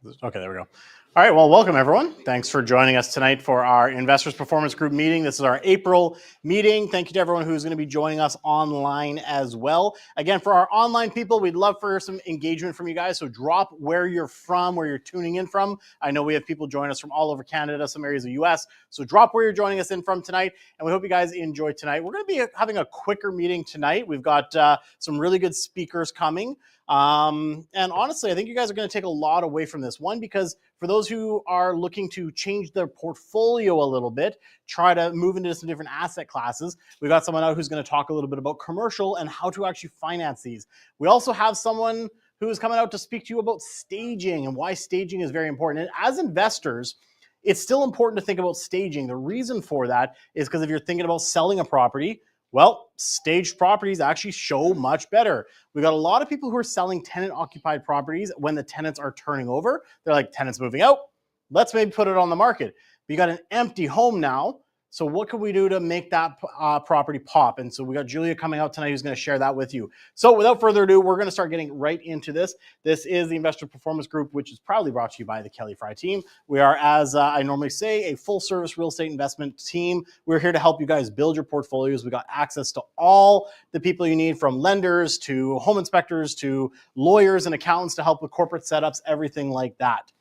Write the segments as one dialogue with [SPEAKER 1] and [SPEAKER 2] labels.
[SPEAKER 1] Okay, there we go. All right, well, welcome everyone. Thanks for joining us tonight for our Investors Performance Group meeting. This is our April meeting. Thank you to everyone who's going to be joining us online as well. Again, for our online people, we'd love for some engagement from you guys. So drop where you're from, where you're tuning in from. I know we have people join us from all over Canada, some areas of the US. So drop where you're joining us in from tonight. And we hope you guys enjoy tonight. We're going to be having a quicker meeting tonight. We've got some really good speakers coming. And honestly, I think you guys are going to take a lot away from this one, because for those who are looking to change their portfolio a little bit, try to move into some different asset classes, we've got someone out who's going to talk a little bit about commercial and how to actually finance these. We also have someone who is coming out to speak to you about staging and why staging is very important. And as investors, it's still important to think about staging. The reason for that is because if you're thinking about selling a property, well, staged properties actually show much better. We've got a lot of people who are selling tenant-occupied properties when the tenants are turning over. They're like, tenants moving out, let's maybe put it on the market. But you got an empty home now, so what can we do to make that property pop? And so we got Julia coming out tonight who's going to share that with you. So without further ado, we're going to start getting right into this. This is the Investor Performance Group, which is proudly brought to you by the Kelly Fry team. We are, as I normally say, a full-service real estate investment team. We're here to help you guys build your portfolios. We got access to all the people you need, from lenders to home inspectors to lawyers and accountants to help with corporate setups, everything like that.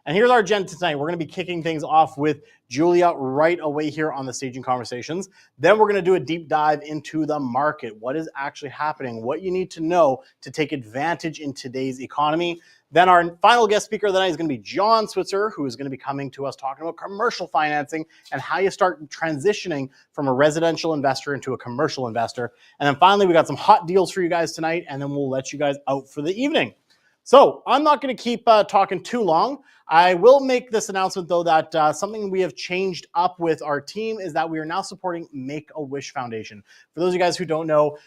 [SPEAKER 1] And here's our agenda tonight. We're going to be kicking things off with Julia right away here on the Staging Conversations. Then we're going to do a deep dive into the market. What is actually happening? What you need to know to take advantage in today's economy. Then our final guest speaker of the night is going to be Jon Switzer, who is going to be coming to us talking about commercial financing and how you start transitioning from a residential investor into a commercial investor. And then finally, we got some hot deals for you guys tonight, and then we'll let you guys out for the evening. So I'm not going to keep talking too long. I will make this announcement, though, that something we have changed up with our team is that we are now supporting Make-A-Wish Foundation. For those of you guys who don't know,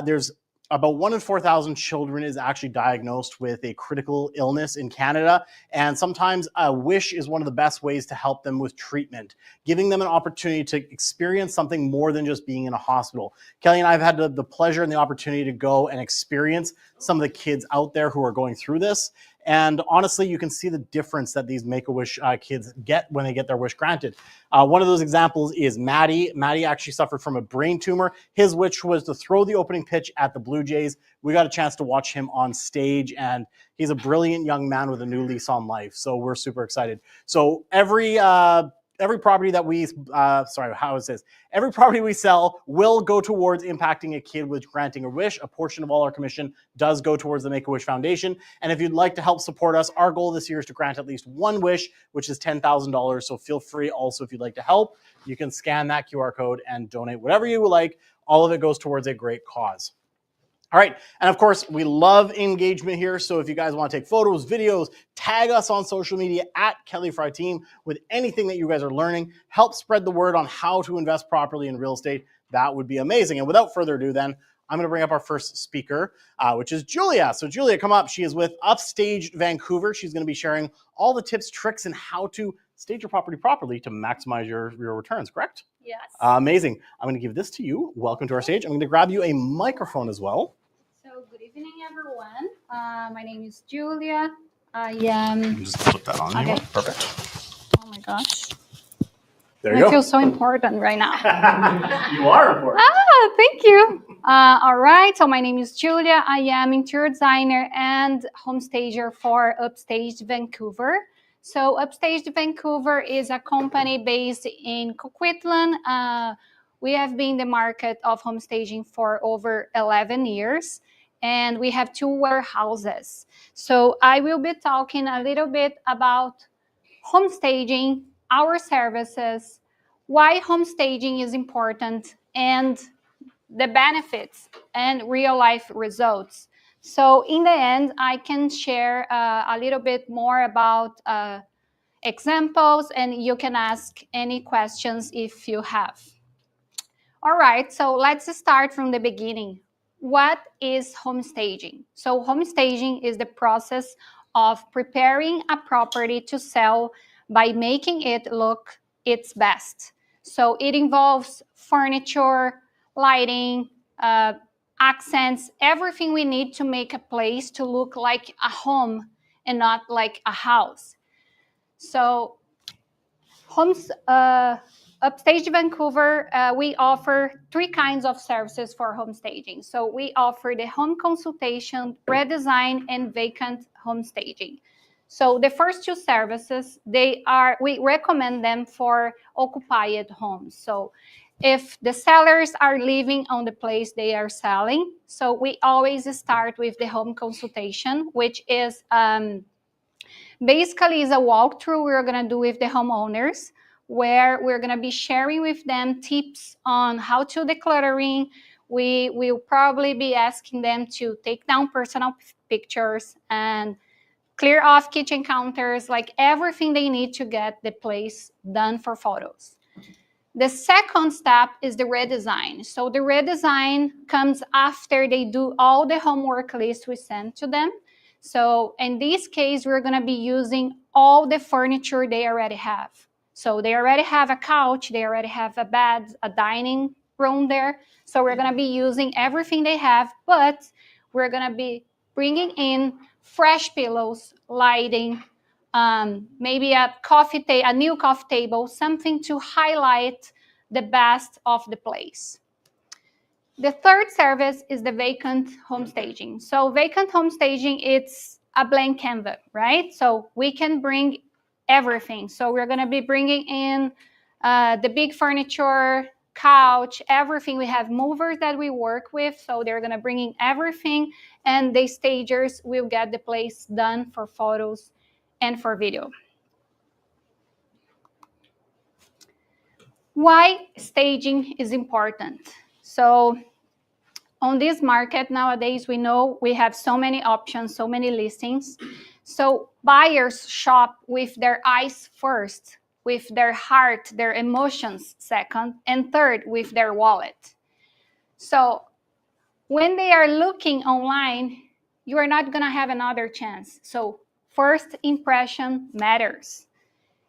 [SPEAKER 1] there's about 1 in 4,000 children is actually diagnosed with a critical illness in Canada. And sometimes a wish is one of the best ways to help them with treatment, giving them an opportunity to experience something more than just being in a hospital. Kelly and I have had the pleasure and the opportunity to go and experience some of the kids out there who are going through this. And honestly, you can see the difference that these Make-A-Wish kids get when they get their wish granted. One of those examples is Maddie. Maddie actually suffered from a brain tumor. His wish was to throw the opening pitch at the Blue Jays. We got a chance to watch him on stage, and he's a brilliant young man with a new lease on life. So we're super excited. So every property that we, every property we sell will go towards impacting a kid with granting a wish. A portion of all our commission does go towards the Make-A-Wish Foundation. And if you'd like to help support us, our goal this year is to grant at least one wish, which is $10,000. So feel free also, if you'd like to help, you can scan that QR code and donate whatever you would like. All of it goes towards a great cause. All right, and of course, we love engagement here. So if you guys want to take photos, videos, tag us on social media at Kelly Fry Team with anything that you guys are learning. Help spread the word on how to invest properly in real estate. That would be amazing. And without further ado, then, I'm going to bring up our first speaker, which is Julia. So Julia, come up. She is with Upstaged Vancouver. She's going to be sharing all the tips, tricks, and how to stage your property properly to maximize your returns, correct?
[SPEAKER 2] Yes.
[SPEAKER 1] Amazing. I'm going to give this to you. Welcome to our stage. I'm going to grab you a microphone as well.
[SPEAKER 2] So good evening, everyone. My name is Julia. I am...
[SPEAKER 1] Just put that on.
[SPEAKER 2] Okay.
[SPEAKER 1] Perfect.
[SPEAKER 2] Oh my gosh.
[SPEAKER 1] There you go.
[SPEAKER 2] I feel so important right now.
[SPEAKER 1] You are important.
[SPEAKER 2] Thank you. All right. So my name is Julia. I am interior designer and home stager for Upstaged Vancouver. So Upstaged Vancouver is a company based in Coquitlam. We have been in the market of home staging for over 11 years. And we have 2 warehouses. So I will be talking a little bit about home staging, our services, why home staging is important, and the benefits and real life results. So in the end, I can share a little bit more about examples, and you can ask any questions if you have. All right, so let's start from the beginning. What is home staging? So home staging is the process of preparing a property to sell by making it look its best. So it involves furniture, lighting, accents, everything we need to make a place to look like a home and not like a house. So Upstaged Vancouver, we offer 3 kinds of services for home staging. So we offer the home consultation, redesign, and vacant home staging. So the first 2 services, we recommend them for occupied homes. So if the sellers are living on the place they are selling, so we always start with the home consultation, which is basically is a walkthrough we're going to do with the homeowners, where we're going to be sharing with them tips on how to decluttering. We will probably be asking them to take down personal pictures and clear off kitchen counters, like everything they need to get the place done for photos. The second step is the redesign. So the redesign comes after they do all the homework list we send to them. So in this case, we're going to be using all the furniture they already have. So they already have a couch, they already have a bed, a dining room there. So we're going to be using everything they have, but we're going to be bringing in fresh pillows, lighting, maybe a new coffee table, something to highlight the best of the place. The third service is the vacant home staging. So vacant home staging, it's a blank canvas, right? So we can bring everything. So we're going to be bringing in the big furniture, couch, everything. We have movers that we work with, so they're going to bring in everything, and the stagers will get the place done for photos and for video. Why staging is important? So on this market nowadays, we know we have so many options, so many listings. So buyers shop with their eyes first, with their heart, their emotions second, and third, with their wallet. So when they are looking online, you are not going to have another chance. So first impression matters.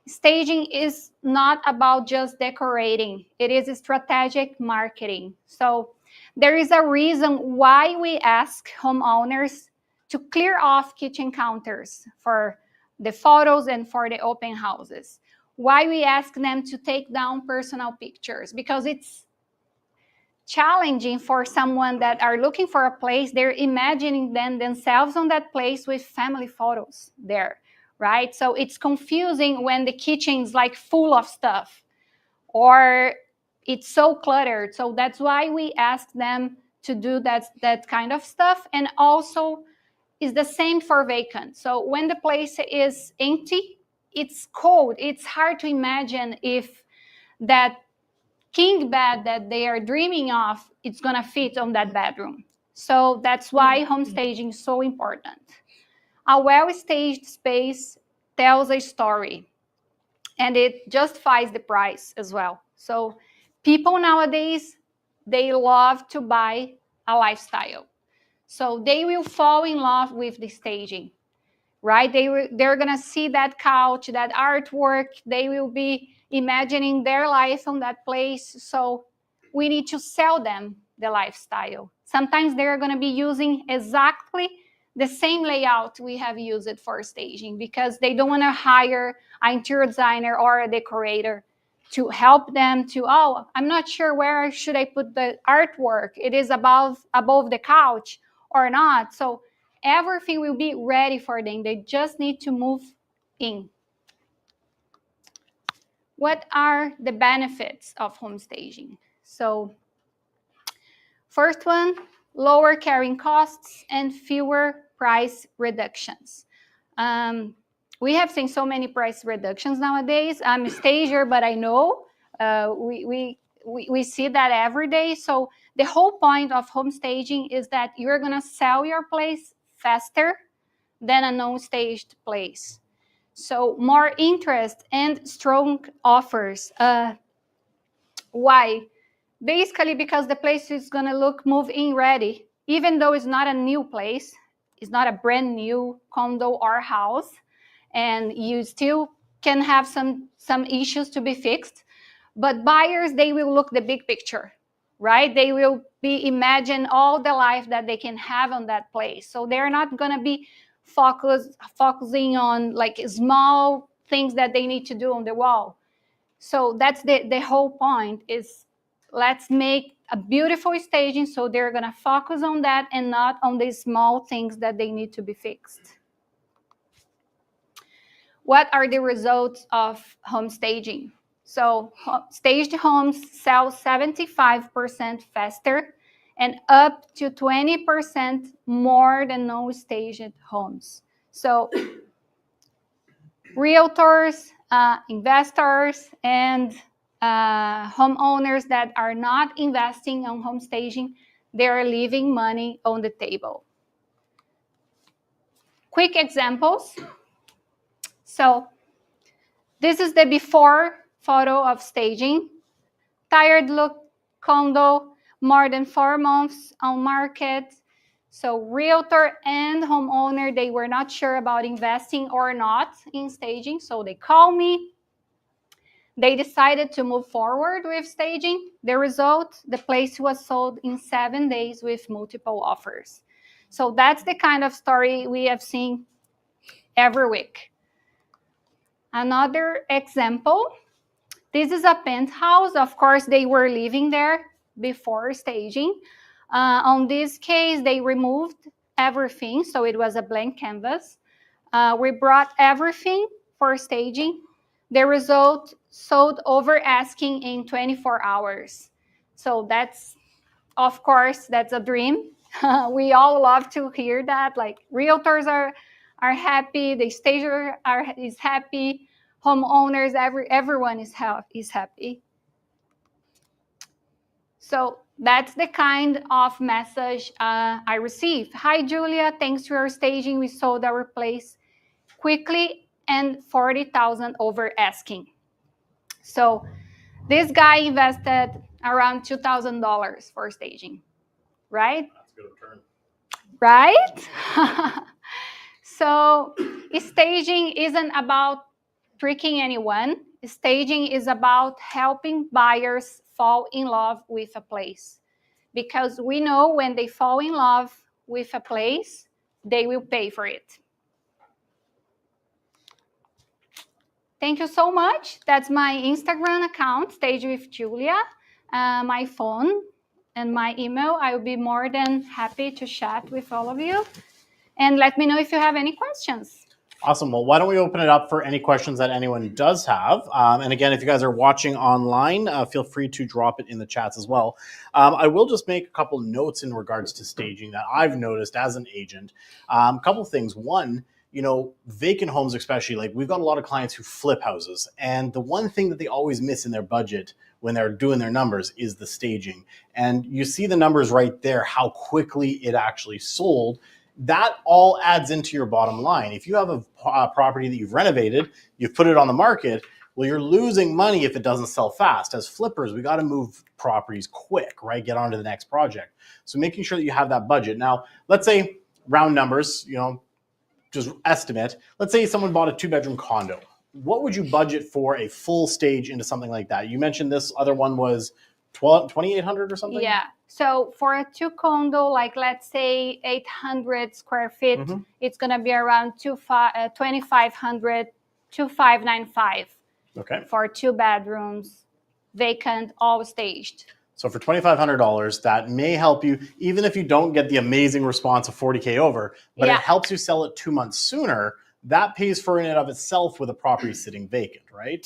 [SPEAKER 2] Staging is not about just decorating. It is strategic marketing. So there is a reason why we ask homeowners to clear off kitchen counters for the photos and for the open houses. Why we ask them to take down personal pictures, because it's challenging for someone that are looking for a place. They're imagining themselves on that place with family photos there, right? So it's confusing when the kitchen's like full of stuff or it's so cluttered. So that's why we ask them to do that kind of stuff. And also is the same for vacant. So when the place is empty, it's cold. It's hard to imagine if that king bed that they are dreaming of, it's going to fit on that bedroom. So that's why home staging is so important. A well-staged space tells a story, and it justifies the price as well. So people nowadays, they love to buy a lifestyle. So they will fall in love with the staging, right? They're going to see that couch, that artwork. They will be imagining their life on that place. So we need to sell them the lifestyle. Sometimes they're going to be using exactly the same layout we have used for staging, because they don't want to hire an interior designer or a decorator to help them to, oh, I'm not sure where should I put the artwork. It is above the couch or not. So everything will be ready for them. They just need to move in. What are the benefits of home staging? So first one, lower carrying costs and fewer price reductions. We have seen so many price reductions nowadays. I'm a stager, but I know we see that every day. So the whole point of home staging is that you're going to sell your place faster than a non-staged place. So more interest and strong offers. Why? Basically because the place is going to look move-in ready, even though it's not a new place. It's not a brand new condo or house, and you still can have some issues to be fixed. But buyers, they will look the big picture, right? They will be imagine all the life that they can have on that place. So they're not going to be focusing on like small things that they need to do on the wall. So that's the whole point, is let's make a beautiful staging so they're going to focus on that and not on the small things that they need to be fixed. What are the results of home staging? So staged homes sell 75% faster and up to 20% more than non-staged homes. So realtors, investors, and homeowners that are not investing on home staging, they're leaving money on the table. Quick examples. So this is the before photo of staging. Tired look condo, more than 4 months on market. So realtor and homeowner, they were not sure about investing or not in staging. So they called me. They decided to move forward with staging. The result, the place was sold in 7 days with multiple offers. So that's the kind of story we have seen every week. Another example, this is a penthouse. Of course, they were living there before staging. On this case, they removed everything, so it was a blank canvas. We brought everything for staging. The result, sold over asking in 24 hours. So that's, of course, that's a dream. We all love to hear that. Like realtors are happy, the stager is happy, homeowners, everyone is happy. So that's the kind of message I received. Hi, Julia. Thanks to your staging, we sold our place quickly and 40,000 over asking. So this guy invested around $2,000 for staging, right?
[SPEAKER 1] That's a good return.
[SPEAKER 2] Right? So staging isn't about tricking anyone. Staging is about helping buyers fall in love with a place. Because we know when they fall in love with a place, they will pay for it. Thank you so much. That's my Instagram account, Stage with Julia, my phone, and my email. I will be more than happy to chat with all of you. And let me know if you have any questions.
[SPEAKER 1] Awesome. Well, why don't we open it up for any questions that anyone does have? And again, if you guys are watching online, feel free to drop it in the chats as well. I will just make a couple notes in regards to staging that I've noticed as an agent. A couple things. One, vacant homes especially, like we've got a lot of clients who flip houses. And the one thing that they always miss in their budget when they're doing their numbers is the staging. And you see the numbers right there, how quickly it actually sold. That all adds into your bottom line. If you have a property that you've renovated, you've put it on the market, well, you're losing money if it doesn't sell fast. As flippers, we got to move properties quick, right? Get on to the next project. So making sure that you have that budget. Now, let's say round numbers, just estimate. Let's say someone bought a 2-bedroom condo. What would you budget for a full stage into something like that? You mentioned this other one was 2,800 or something?
[SPEAKER 2] Yeah. So for a 2 condo, like let's say 800 square feet, it's going to be around 2,500, 2,595.
[SPEAKER 1] Okay.
[SPEAKER 2] For 2 bedrooms, vacant, all staged.
[SPEAKER 1] So for $2,500, that may help you, even if you don't get the amazing response of 40K over, but it helps you sell it 2 months sooner. That pays for in and of itself with a property sitting vacant, right?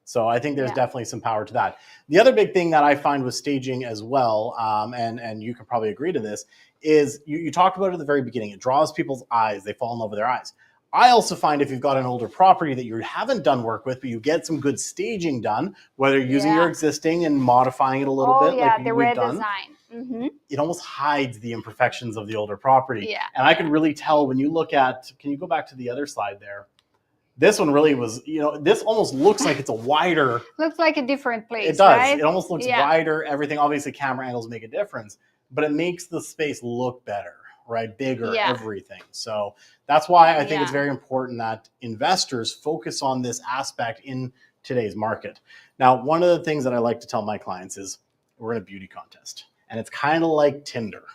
[SPEAKER 1] So I think there's definitely some power to that. The other big thing that I find with staging as well, and you can probably agree to this, is you talked about it at the very beginning. It draws people's eyes. They fall in love with their eyes. I also find if you've got an older property that you haven't done work with, but you get some good staging done, whether you're using your existing and modifying it a little bit like we've done, it almost hides the imperfections of the older property.
[SPEAKER 2] Yeah.
[SPEAKER 1] And I can really tell when you look at, can you go back to the other slide there? This one really was, this almost looks like it's a wider.
[SPEAKER 2] Looks like a different place.
[SPEAKER 1] It does.
[SPEAKER 2] Right?
[SPEAKER 1] It almost looks wider. Everything, obviously, camera angles make a difference, but it makes the space look better, right? Bigger, everything. So that's why I think it's very important that investors focus on this aspect in today's market. Now, one of the things that I like to tell my clients is we're in a beauty contest, and it's kind of like Tinder.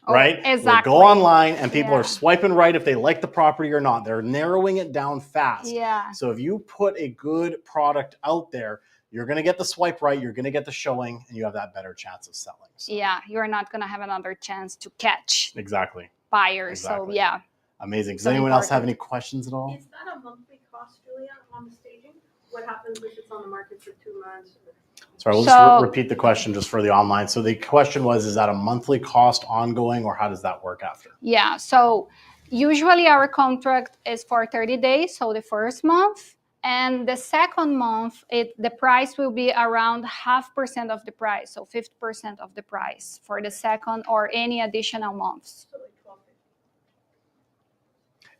[SPEAKER 1] right?
[SPEAKER 2] Exactly.
[SPEAKER 1] They go online and people
[SPEAKER 2] Yeah.
[SPEAKER 1] are swiping right if they like the property or not. They're narrowing it down fast.
[SPEAKER 2] Yeah.
[SPEAKER 1] So if you put a good product out there, you're going to get the swipe right, you're going to get the showing, and you have that better chance of selling. So.
[SPEAKER 2] Yeah, you're not going to have another chance to catch
[SPEAKER 1] exactly
[SPEAKER 2] buyers.
[SPEAKER 1] Exactly.
[SPEAKER 2] So yeah.
[SPEAKER 1] Amazing. Does
[SPEAKER 2] So
[SPEAKER 1] anyone else have
[SPEAKER 2] important.
[SPEAKER 1] any questions at all?
[SPEAKER 3] Is that a monthly cost, Julia, on the staging? What happens if it's on the market for 2 months?
[SPEAKER 1] Sorry, we'll just repeat the question just for the online. So the question was, is that a monthly cost ongoing, or how does that work after?
[SPEAKER 2] Yeah, so usually our contract is for 30 days, so the first month. And the second month, the price will be around 0.5% of the price, so 50% of the price for the second or any additional months.
[SPEAKER 3] So like 12.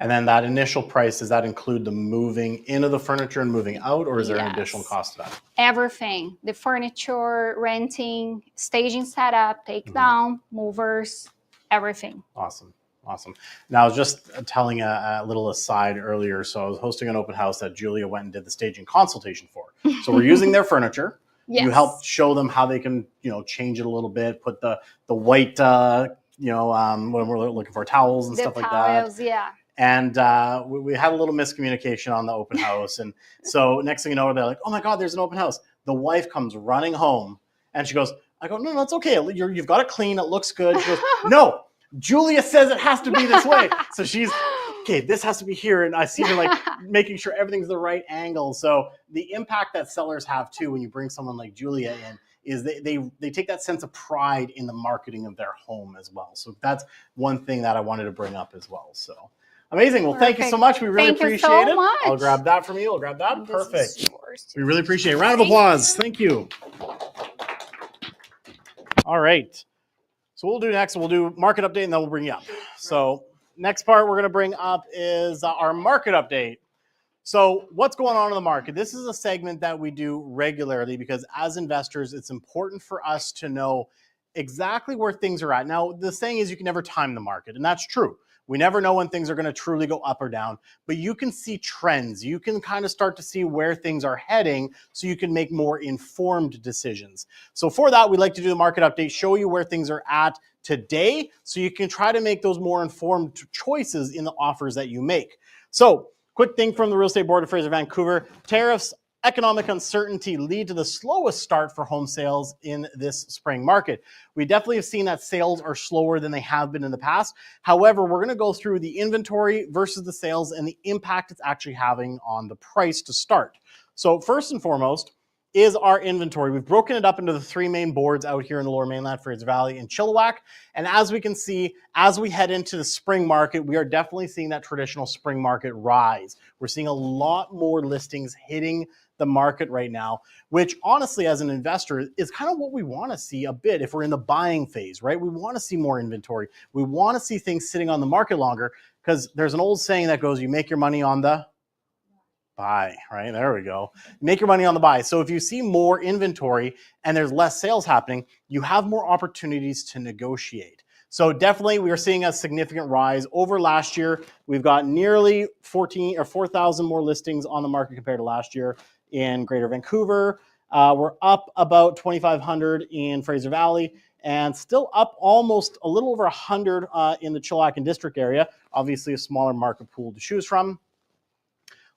[SPEAKER 1] And then that initial price, does that include the moving into the furniture and moving out, or is there an additional cost to that?
[SPEAKER 2] Everything, the furniture, renting, staging setup, takedown, movers, everything.
[SPEAKER 1] Awesome. Now, I was just telling a little aside earlier. So I was hosting an open house that Julia went and did the staging consultation for. So we're using their furniture.
[SPEAKER 2] Yes.
[SPEAKER 1] You help show them how they can, change it a little bit, put the white, when we're looking for towels and stuff like that.
[SPEAKER 2] Yeah.
[SPEAKER 1] And we had a little miscommunication on the open house. And so next thing you know, they're like, oh my God, there's an open house. The wife comes running home and she goes, I go, no, it's okay. You've got it clean. It looks good. She goes, no, Julia says it has to be this way. So she's, okay, this has to be here. And I see her like making sure everything's the right angle. So the impact that sellers have too, when you bring someone like Julia in, is they take that sense of pride in the marketing of their home as well. So that's one thing that I wanted to bring up as well. So amazing. Well, Thank you so much. We really appreciate it.
[SPEAKER 2] Much.
[SPEAKER 1] I'll grab that from you. I'll grab that. Perfect. We really appreciate it. Round of applause. Thank you. All right. So we'll do next, we'll do market update and then we'll bring you up. So next part we're going to bring up is our market update. So what's going on in the market? This is a segment that we do regularly because as investors, it's important for us to know exactly where things are at. Now, the saying is you can never time the market, and that's true. We never know when things are going to truly go up or down, but you can see trends. You can kind of start to see where things are heading so you can make more informed decisions. So for that, we'd like to do the market update, show you where things are at today so you can try to make those more informed choices in the offers that you make. So quick thing from the Real Estate Board of Fraser Vancouver, tariffs, economic uncertainty lead to the slowest start for home sales in this spring market. We definitely have seen that sales are slower than they have been in the past. However, we're going to go through the inventory versus the sales and the impact it's actually having on the price to start. So first and foremost is our inventory. We've broken it up into the 3 main boards out here in the Lower Mainland, Fraser Valley and Chilliwack. And as we can see, as we head into the spring market, we are definitely seeing that traditional spring market rise. We're seeing a lot more listings hitting the market right now, which honestly, as an investor, is kind of what we want to see a bit if we're in the buying phase, right? We want to see more inventory. We want to see things sitting on the market longer because there's an old saying that goes, you make your money on the buy, right? There we go. Make your money on the buy. So if you see more inventory and there's less sales happening, you have more opportunities to negotiate. So definitely we are seeing a significant rise over last year. We've got nearly 4,000 more listings on the market compared to last year in Greater Vancouver. We're up about 2,500 in Fraser Valley and still up almost a little over 100 in the Chilliwack and District area. Obviously a smaller market pool to choose from.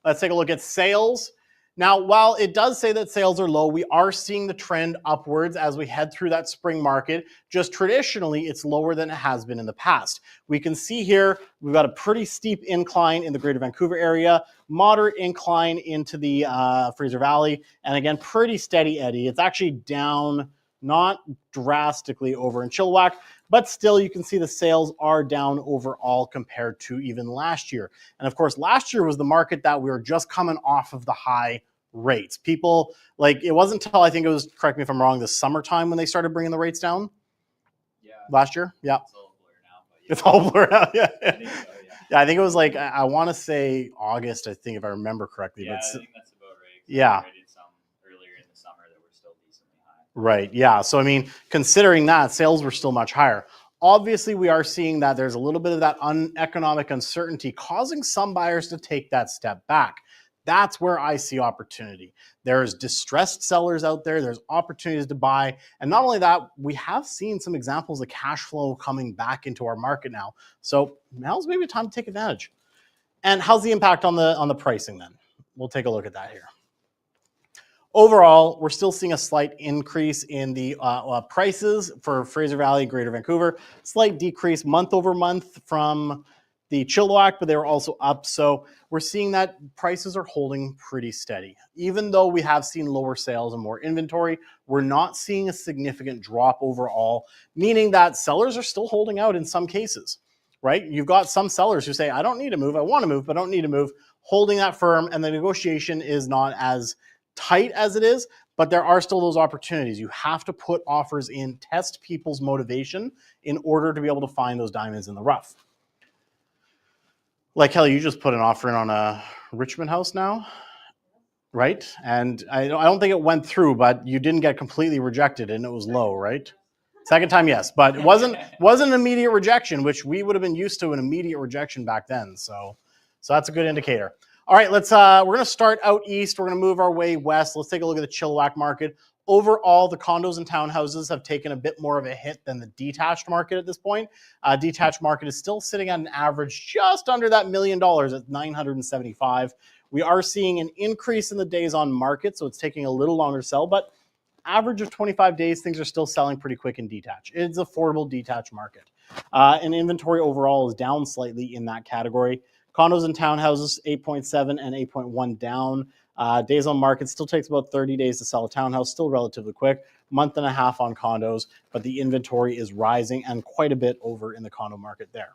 [SPEAKER 1] Let's take a look at sales. Now, while it does say that sales are low, we are seeing the trend upwards as we head through that spring market. Just traditionally, it's lower than it has been in the past. We can see here, we've got a pretty steep incline in the Greater Vancouver area, moderate incline into the Fraser Valley, and again, pretty steady eddy. It's actually down, not drastically over in Chilliwack, but still you can see the sales are down overall compared to even last year. And of course, last year was the market that we were just coming off of the high rates. People, like, it wasn't until, I think it was, correct me if I'm wrong, the summertime when they started bringing the rates down? Yeah. Last year? Yeah. It's all blurred now, but yeah. It's all blurred out, yeah. I think so, yeah. Yeah, I think it was like, I want to say August, I think, if I remember correctly.
[SPEAKER 4] Yeah,
[SPEAKER 1] but
[SPEAKER 4] I think that's about right.
[SPEAKER 1] Yeah. Right. Yeah. So, I mean, considering that, sales were still much higher. Obviously, we are seeing that there's a little bit of that economic uncertainty causing some buyers to take that step back. That's where I see opportunity. There's distressed sellers out there. There's opportunities to buy. And not only that, we have seen some examples of cash flow coming back into our market now. So now's maybe time to take advantage. And how's the impact on the pricing then? We'll take a look at that here. Overall, we're still seeing a slight increase in the prices for Fraser Valley, Greater Vancouver. Slight decrease month over month from the Chilliwack, but they were also up. So we're seeing that prices are holding pretty steady. Even though we have seen lower sales and more inventory, we're not seeing a significant drop overall, meaning that sellers are still holding out in some cases, right? You've got some sellers who say, I don't need to move, I want to move, but I don't need to move, holding that firm, and the negotiation is not as tight as it is, but there are still those opportunities. You have to put offers in, test people's motivation in order to be able to find those diamonds in the rough. Like Kelly, you just put an offer in on a Richmond house now, right? And I don't think it went through, but you didn't get completely rejected and it was low, right? Second time, yes, but it wasn't an immediate rejection, which we would have been used to an immediate rejection back then. So that's a good indicator. All right, we're going to start out east. We're going to move our way west. Let's take a look at the Chilliwack market. Overall, the condos and townhouses have taken a bit more of a hit than the detached market at this point. Detached market is still sitting at an average just under that $1 million at 975. We are seeing an increase in the days on market, so it's taking a little longer to sell, but average of 25 days, things are still selling pretty quick in detached. It's affordable detached market. And inventory overall is down slightly in that category. Condos and townhouses, 8.7 and 8.1 down. Days on market still takes about 30 days to sell a townhouse, still relatively quick. Month and a half on condos, but the inventory is rising and quite a bit over in the condo market there.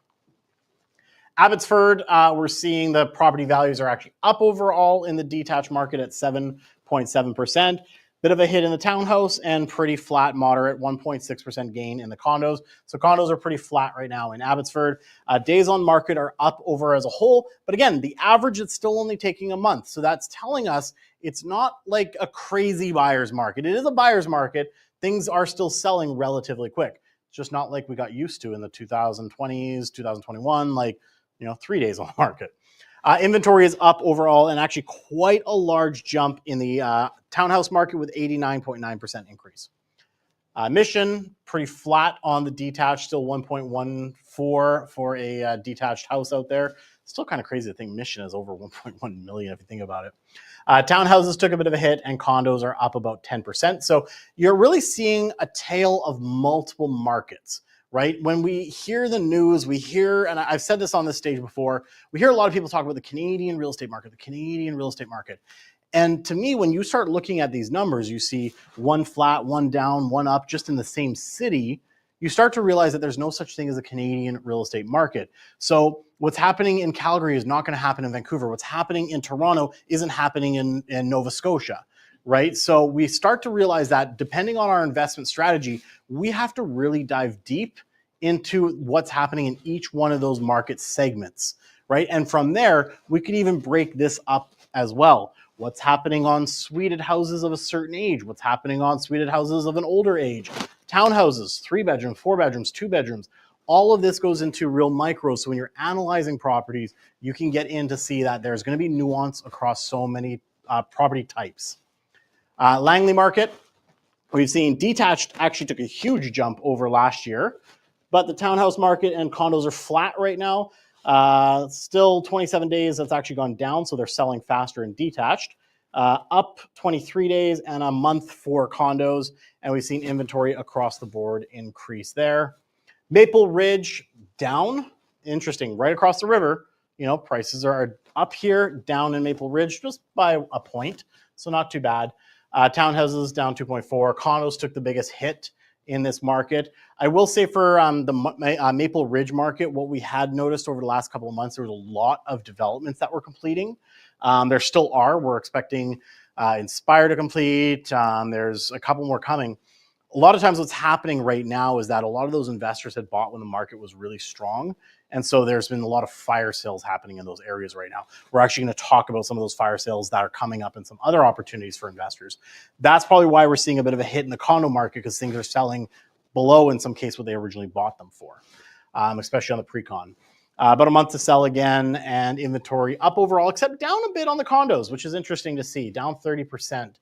[SPEAKER 1] Abbotsford, we're seeing the property values are actually up overall in the detached market at 7.7%. Bit of a hit in the townhouse and pretty flat, moderate 1.6% gain in the condos. So condos are pretty flat right now in Abbotsford. Days on market are up over as a whole. But again, the average is still only taking a month. So that's telling us it's not like a crazy buyer's market. It is a buyer's market. Things are still selling relatively quick. It's just not like we got used to in the 2020s, 2021, like, 3 days on the market. Inventory is up overall and actually quite a large jump in the townhouse market with 89.9% increase. Mission, pretty flat on the detached, still 1.14 for a detached house out there. Still kind of crazy to think Mission is over 1.1 million if you think about it. Townhouses took a bit of a hit and condos are up about 10%. So you're really seeing a tale of multiple markets. Right? When we hear the news, we hear, and I've said this on this stage before, we hear a lot of people talk about the Canadian real estate market, And to me, when you start looking at these numbers, you see one flat, one down, one up, just in the same city, you start to realize that there's no such thing as a Canadian real estate market. So what's happening in Calgary is not going to happen in Vancouver. What's happening in Toronto isn't happening in Nova Scotia. Right? So we start to realize that depending on our investment strategy, we have to really dive deep into what's happening in each one of those market segments, right? And from there, we could even break this up as well. What's happening on suited houses of a certain age? What's happening on suited houses of an older age? Townhouses, 3 bedrooms, 4 bedrooms, 2 bedrooms. All of this goes into real micro. So when you're analyzing properties, you can get in to see that there's going to be nuance across so many property types. Langley market, we've seen detached actually took a huge jump over last year, but the townhouse market and condos are flat right now. Still 27 days, that's actually gone down, so they're selling faster in detached. Up 23 days and a month for condos, and we've seen inventory across the board increase there. Maple Ridge down, interesting, right across the river. Prices are up here, down in Maple Ridge just by a point, so not too bad. Townhouses down 2.4. Condos took the biggest hit in this market. I will say for the Maple Ridge market, what we had noticed over the last couple of months, there was a lot of developments that were completing. There still are. We're expecting Inspire to complete. There's a couple more coming. A lot of times what's happening right now is that a lot of those investors had bought when the market was really strong. And so there's been a lot of fire sales happening in those areas right now. We're actually going to talk about some of those fire sales that are coming up and some other opportunities for investors. That's probably why we're seeing a bit of a hit in the condo market, because things are selling below, in some case, what they originally bought them for, especially on the pre-con. About a month to sell again, and inventory up overall, except down a bit on the condos, which is interesting to see, down 30%.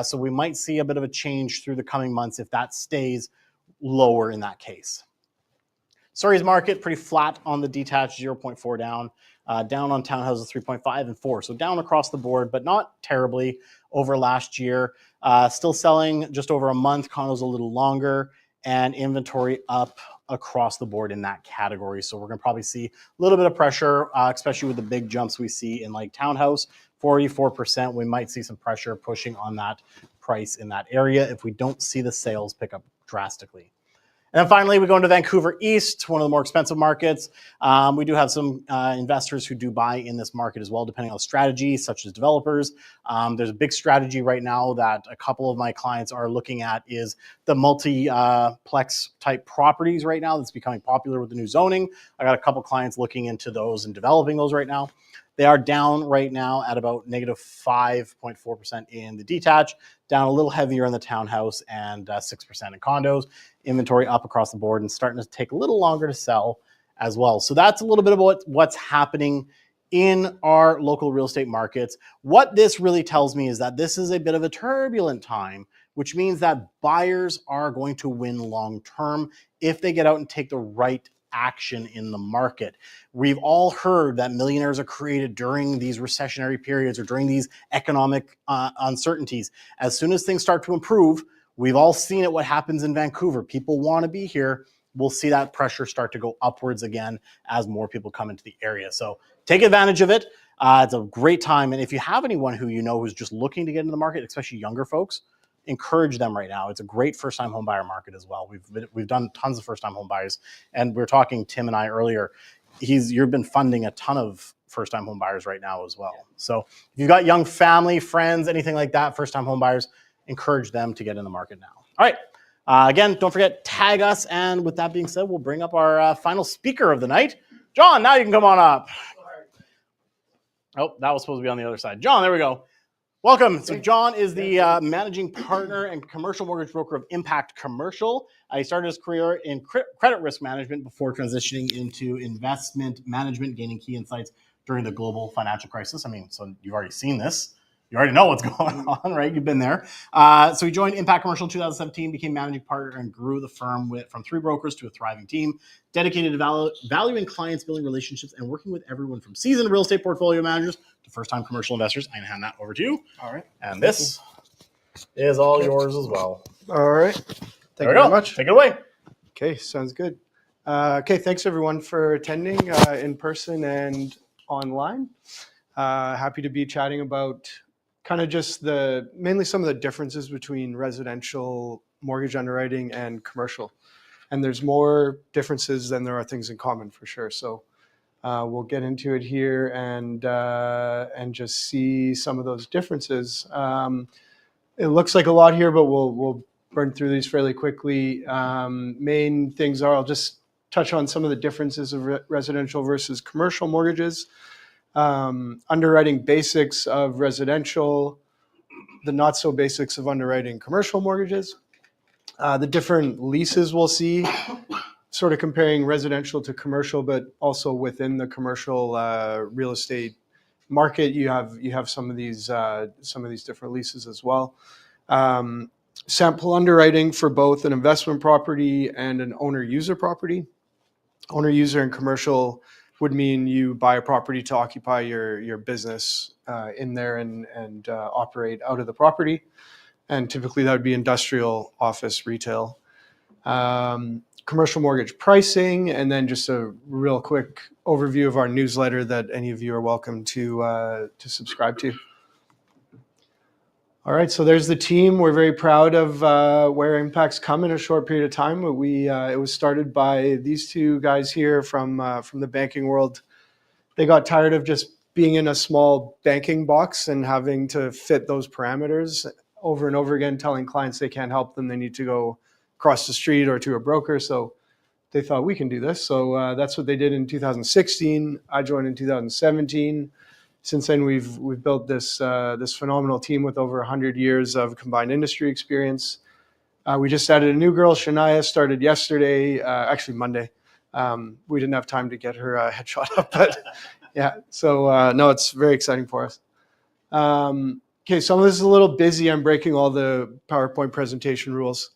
[SPEAKER 1] So we might see a bit of a change through the coming months if that stays lower in that case. Surrey's market, pretty flat on the detached, 0.4 down. Down on townhouses, 3.5 and 4. So down across the board, but not terribly over last year. Still selling just over a month, condos a little longer, and inventory up across the board in that category. So we're going to probably see a little bit of pressure, especially with the big jumps we see in like townhouse, 44%. We might see some pressure pushing on that price in that area if we don't see the sales pick up drastically. And then finally, we go into Vancouver East, one of the more expensive markets. We do have some investors who do buy in this market as well, depending on strategy, such as developers. There's a big strategy right now that a couple of my clients are looking at is the multiplex type properties right now that's becoming popular with the new zoning. I got a couple clients looking into those and developing those right now. They are down right now at about negative 5.4% in the detached, down a little heavier in the townhouse, and 6% in condos. Inventory up across the board and starting to take a little longer to sell as well. So that's a little bit about what's happening in our local real estate markets. What this really tells me is that this is a bit of a turbulent time, which means that buyers are going to win long term if they get out and take the right action in the market. We've all heard that millionaires are created during these recessionary periods or during these economic uncertainties. As soon as things start to improve, we've all seen it, what happens in Vancouver. People want to be here. We'll see that pressure start to go upwards again as more people come into the area. So take advantage of it. It's a great time. And if you have anyone who you know who's just looking to get into the market, especially younger folks, encourage them right now. It's a great first-time home buyer market as well. We've done tons of first-time home buyers, and we were talking, Tim and I earlier, you've been funding a ton of first-time home buyers right now as well. So if you've got young family, friends, anything like that, first-time home buyers, encourage them to get in the market now. All right. Again, don't forget, tag us. And with that being said, we'll bring up our final speaker of the night. John, now you can come on up. Oh, that was supposed to be on the other side. John, there we go. Welcome. So John is the managing partner and commercial mortgage broker of Impact Commercial. He started his career in credit risk management before transitioning into investment management, gaining key insights during the global financial crisis. I mean, so you've already seen this. You already know what's going on, right? You've been there. So he joined Impact Commercial in 2017, became managing partner, and grew the firm from 3 brokers to a thriving team, dedicated to valuing clients, building relationships, and working with everyone from seasoned real estate portfolio managers to first-time commercial investors. I'm going to hand that over to you.
[SPEAKER 4] All right.
[SPEAKER 1] And this is all yours as well.
[SPEAKER 4] All right. Thank you very much.
[SPEAKER 1] Take it away.
[SPEAKER 4] Okay, sounds good. Okay, thanks everyone for attending in person and online. Happy to be chatting about kind of just mainly some of the differences between residential mortgage underwriting and commercial. And there's more differences than there are things in common for sure. So we'll get into it here and just see some of those differences. It looks like a lot here, but we'll burn through these fairly quickly. Main things are, I'll just touch on some of the differences of residential versus commercial mortgages. Underwriting basics of residential, the not so basics of underwriting commercial mortgages, the different leases we'll see, sort of comparing residential to commercial, but also within the commercial real estate market, you have some of these different leases as well. Sample underwriting for both an investment property and an owner-user property. Owner-user in commercial would mean you buy a property to occupy your business in there and operate out of the property. And typically that would be industrial, office, retail. Commercial mortgage pricing, and then just a real quick overview of our newsletter that any of you are welcome to subscribe to. All right, so there's the team. We're very proud of where Impact's come in a short period of time. It was started by these 2 guys here from the banking world. They got tired of just being in a small banking box and having to fit those parameters over and over again, telling clients they can't help them, they need to go across the street or to a broker. So they thought, we can do this. So that's what they did in 2016. I joined in 2017. Since then, we've built this phenomenal team with over 100 years of combined industry experience. We just added a new girl, Shania, started yesterday, actually Monday. We didn't have time to get her headshot up, but yeah. So no, it's very exciting for us. Okay, some of this is a little busy. I'm breaking all the PowerPoint presentation rules,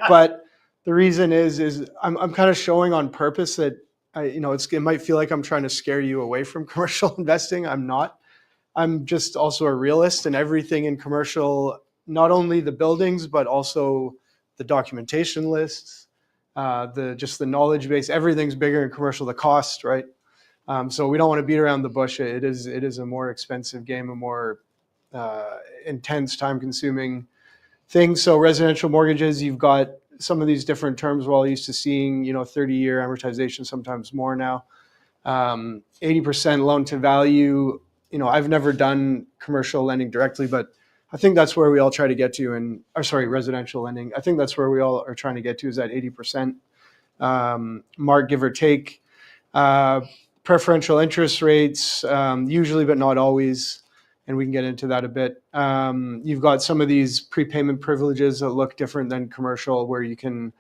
[SPEAKER 4] but the reason is I'm kind of showing on purpose that it might feel like I'm trying to scare you away from commercial investing. I'm not. I'm just also a realist, and everything in commercial, not only the buildings, but also the documentation lists, the knowledge base. Everything's bigger in commercial. The cost, right? So we don't want to beat around the bush. It is a more expensive game, a more intense, time-consuming thing. So residential mortgages, you've got some of these different terms we're all used to seeing. 30-year amortization, sometimes more now. 80% loan to value. I've never done commercial lending directly, but I think that's where we all try to get to. Residential lending. I think that's where we all are trying to get to, is that 80% mark, give or take. Preferential interest rates, usually, but not always. And we can get into that a bit. You've got some of these prepayment privileges that look different than commercial, where you can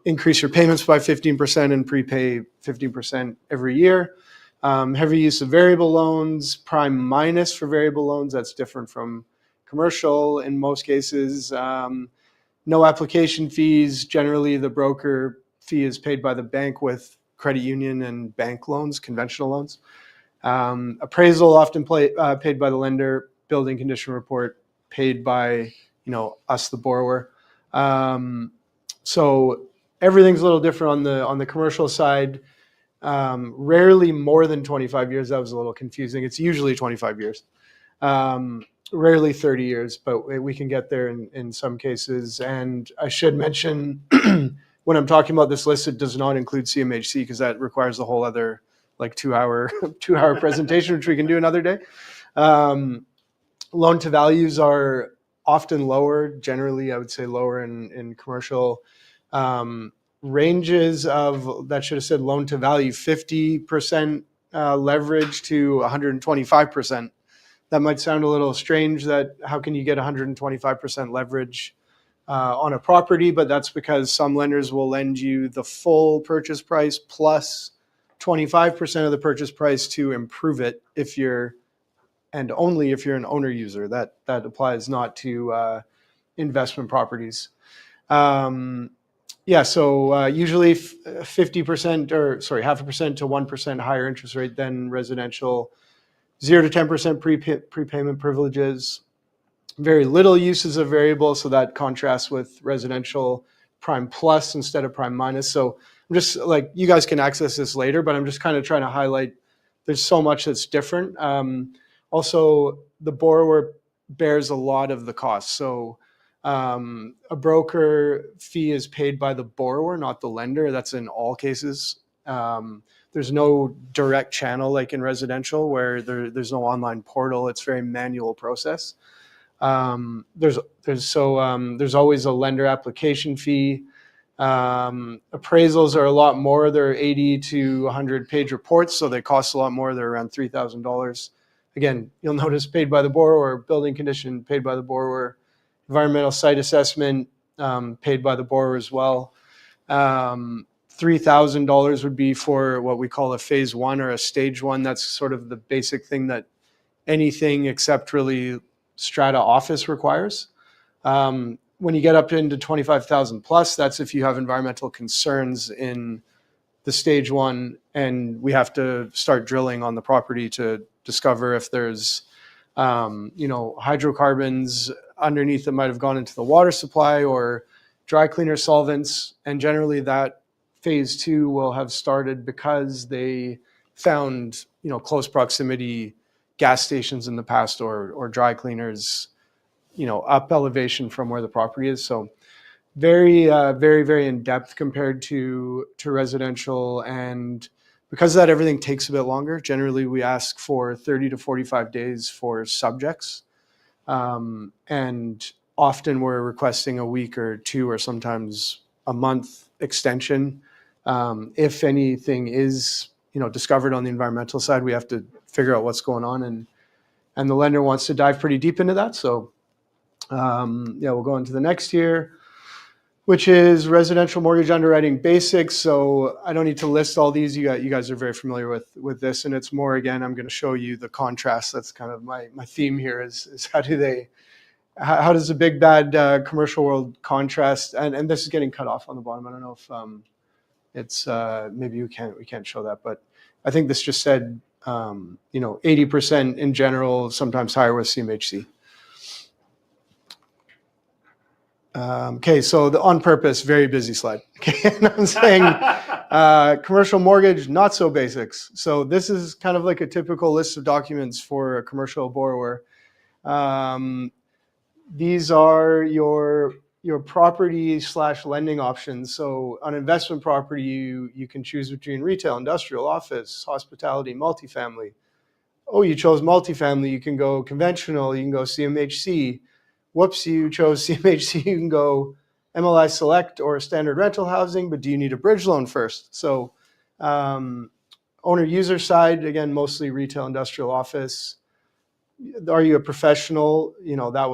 [SPEAKER 4] increase your payments by 15% and prepay 15% every year. Heavy use of variable loans, prime minus for variable loans. That's different from commercial in most cases. No application fees. Generally, the broker fee is paid by the bank with credit union and bank loans, conventional loans. Appraisal often paid by the lender. Building condition report paid by us, the borrower. So everything's a little different on the commercial side. Rarely more than 25 years. That was a little confusing. It's usually 25 years. Rarely 30 years, but we can get there in some cases. And I should mention, when I'm talking about this list, it does not include CMHC, because that requires a whole other 2-hour presentation, which we can do another day. Loan to values are often lower. Generally, I would say lower in commercial. Ranges of, that should have said loan to value, 50% leverage to 125%. That might sound a little strange, that how can you get 125% leverage on a property? But that's because some lenders will lend you the full purchase price plus 25% of the purchase price to improve it, and only if you're an owner user. That applies not to investment properties. Usually 50% half a percent to 1% higher interest rate than residential. 0 to 10% prepayment privileges. Very little uses of variable, so that contrasts with residential prime plus instead of prime minus. So I'm just you guys can access this later, but I'm just kind of trying to highlight there's so much that's different. Also, the borrower bears a lot of the cost. So a broker fee is paid by the borrower, not the lender. That's in all cases. There's no direct channel like in residential, where there's no online portal. It's very manual process. There's always a lender application fee. Appraisals are a lot more. They're 80 to 100 page reports, so they cost a lot more. They're around $3,000. Again, you'll notice paid by the borrower. Building condition paid by the borrower. Environmental site assessment paid by the borrower as well. $3,000 would be for what we call a phase one or a stage one. That's sort of the basic thing that anything except really strata office requires. When you get up into 25,000 plus, that's if you have environmental concerns in the stage one, and we have to start drilling on the property to discover if there's hydrocarbons underneath that might have gone into the water supply, or dry cleaner solvents. And generally that phase two will have started because they found close proximity gas stations in the past, or dry cleaners up elevation from where the property is. So very very in depth compared to residential. And because of that, everything takes a bit longer. Generally we ask for 30 to 45 days for subjects, and often we're requesting a week or two, or sometimes a month extension. If anything is discovered on the environmental side, we have to figure out what's going on, and the lender wants to dive pretty deep into that. So we'll go into the next year. which is residential mortgage underwriting basics. So I don't need to list all these. You guys are very familiar with this, and it's more, again, I'm going to show you the contrast. That's kind of my theme here is how does the big bad commercial world contrast? And this is getting cut off on the bottom. I don't know if it's maybe we can't show that, but I think this just said 80% in general, sometimes higher with CMHC. Okay, so the on purpose, very busy slide. Okay, and I'm saying commercial mortgage, not so basics. So this is kind of like a typical list of documents for a commercial borrower. These are your property / lending options. So on investment property, you can choose between retail, industrial, office, hospitality, multifamily. Oh, you chose multifamily, you can go conventional, you can go CMHC. Whoops, you chose CMHC, you can go MLI Select or standard rental housing, but do you need a bridge loan first? So owner user side, again, mostly retail, industrial, office. Are you a professional?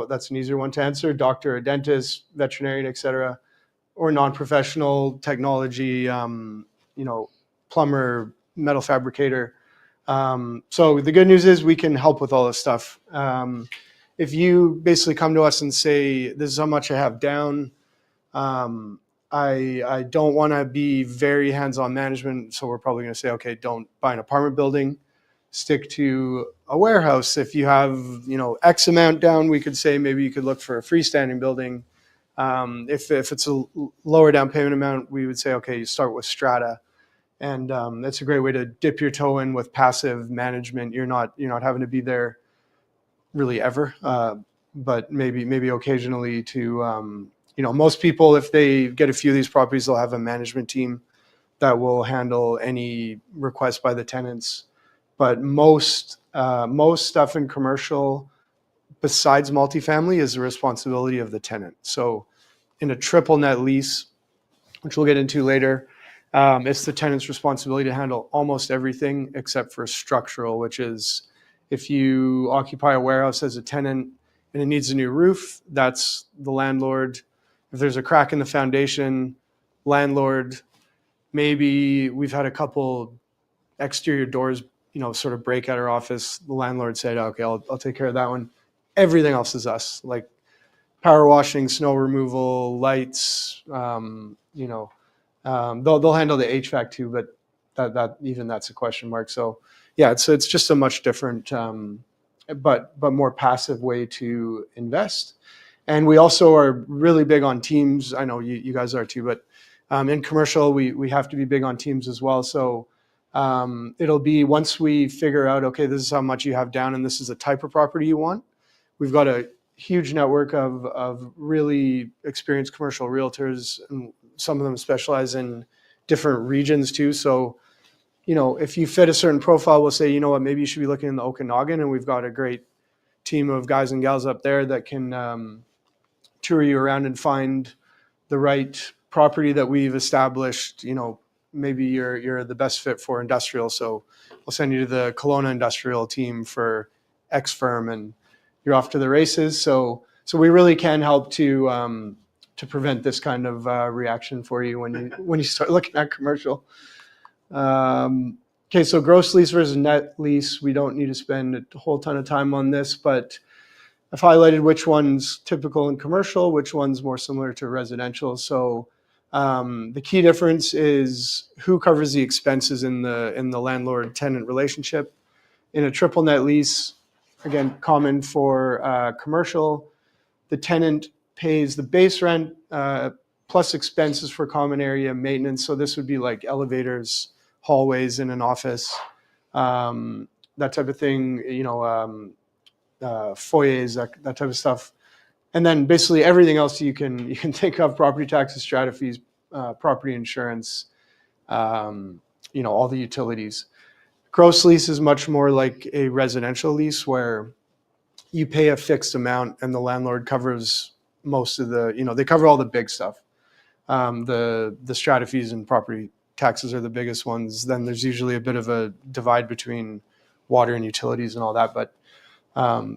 [SPEAKER 4] That's an easier one to answer. Doctor, a dentist, veterinarian, etc. Or non-professional, technology, plumber, metal fabricator. So the good news is we can help with all this stuff. If you basically come to us and say, this is how much I have down, I don't want to be very hands-on management, so we're probably going to say, okay, don't buy an apartment building, stick to a warehouse. If you have X amount down, we could say maybe you could look for a freestanding building. If it's a lower down payment amount, we would say, okay, you start with strata. And that's a great way to dip your toe in with passive management. You're not having to be there really ever, but maybe occasionally to, most people, if they get a few of these properties, they'll have a management team that will handle any requests by the tenants. But most stuff in commercial, besides multifamily, is the responsibility of the tenant. So in a triple net lease, which we'll get into later, it's the tenant's responsibility to handle almost everything except for structural, which is if you occupy a warehouse as a tenant and it needs a new roof, that's the landlord. If there's a crack in the foundation, landlord. Maybe we've had a couple exterior doors, sort of break at our office. The landlord said, okay, I'll take care of that one. Everything else is us, like power washing, snow removal, lights, they'll handle the HVAC too, but that's a question mark. So yeah, it's just a much different, but more passive way to invest. And we also are really big on teams. I know you guys are too, but in commercial, we have to be big on teams as well. So it'll be once we figure out, okay, this is how much you have down and this is the type of property you want. We've got a huge network of really experienced commercial realtors, and some of them specialize in different regions too. So, if you fit a certain profile, we'll say, maybe you should be looking in the Okanagan, and we've got a great team of guys and gals up there that can tour you around and find the right property that we've established. Maybe you're the best fit for industrial, so we'll send you to the Kelowna industrial team for X firm, and you're off to the races. So we really can help to prevent this kind of reaction for you when you start looking at commercial. Okay, so gross lease versus net lease. We don't need to spend a whole ton of time on this, but I've highlighted which one's typical in commercial, which one's more similar to residential. So the key difference is who covers the expenses in the landlord-tenant relationship. In a triple net lease, again, common for commercial, the tenant pays the base rent plus expenses for common area maintenance. So this would be like elevators, hallways in an office, that type of thing, foyers, that type of stuff. And then basically everything else you can think of: property taxes, strata fees, property insurance, all the utilities. Gross lease is much more like a residential lease where you pay a fixed amount and the landlord covers most of they cover all the big stuff. The strata fees and property taxes are the biggest ones. Then there's usually a bit of a divide between water and utilities and all that. But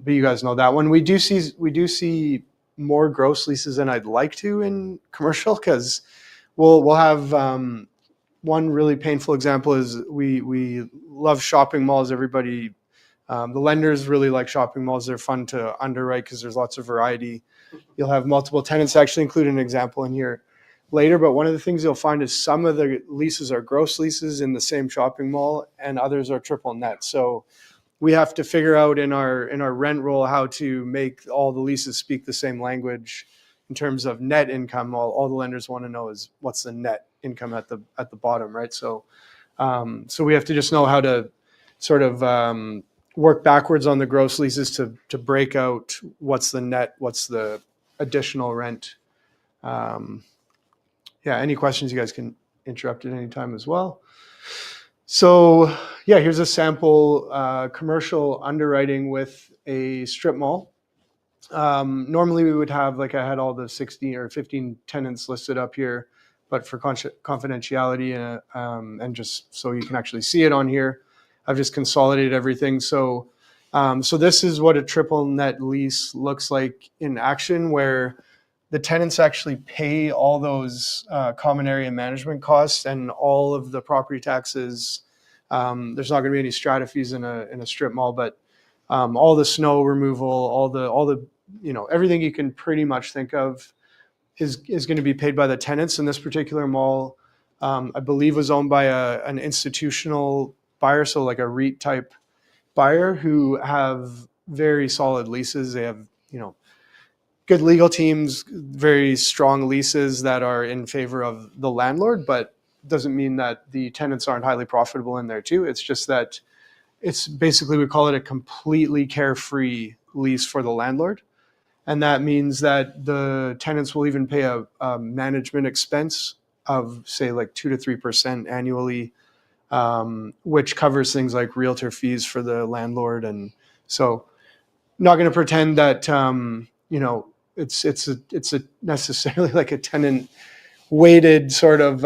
[SPEAKER 4] you guys know that one. We do see more gross leases than I'd like to in commercial, because we'll have one really painful example is we love shopping malls. Everybody, the lenders really like shopping malls. They're fun to underwrite because there's lots of variety. You'll have multiple tenants. I actually include an example in here later, but one of the things you'll find is some of the leases are gross leases in the same shopping mall and others are triple net. So we have to figure out in our rent roll how to make all the leases speak the same language in terms of net income. All the lenders want to know is what's the net income at the bottom, right? So so we have to just know how to sort of work backwards on the gross leases to break out what's the net, what's the additional rent. Yeah, any questions, you guys can interrupt at any time as well. So yeah, here's a sample commercial underwriting with a strip mall. Normally we would have, like I had all the 16 or 15 tenants listed up here, but for confidentiality and just so you can actually see it on here, I've just consolidated everything. So so this is what a triple net lease looks like in action, where the tenants actually pay all those common area management costs and all of the property taxes. There's not going to be any strata fees in a strip mall, but all the snow removal, all the everything you can pretty much think of is going to be paid by the tenants. And this particular mall, I believe, was owned by an institutional buyer, so like a REIT type buyer who have very solid leases. They have good legal teams, very strong leases that are in favor of the landlord, but doesn't mean that the tenants aren't highly profitable in there too. It's just that it's basically, we call it a completely carefree lease for the landlord. And that means that the tenants will even pay a management expense of, say, like 2 to 3% annually, which covers things like realtor fees for the landlord. And so not going to pretend that, it's a necessarily like a tenant weighted sort of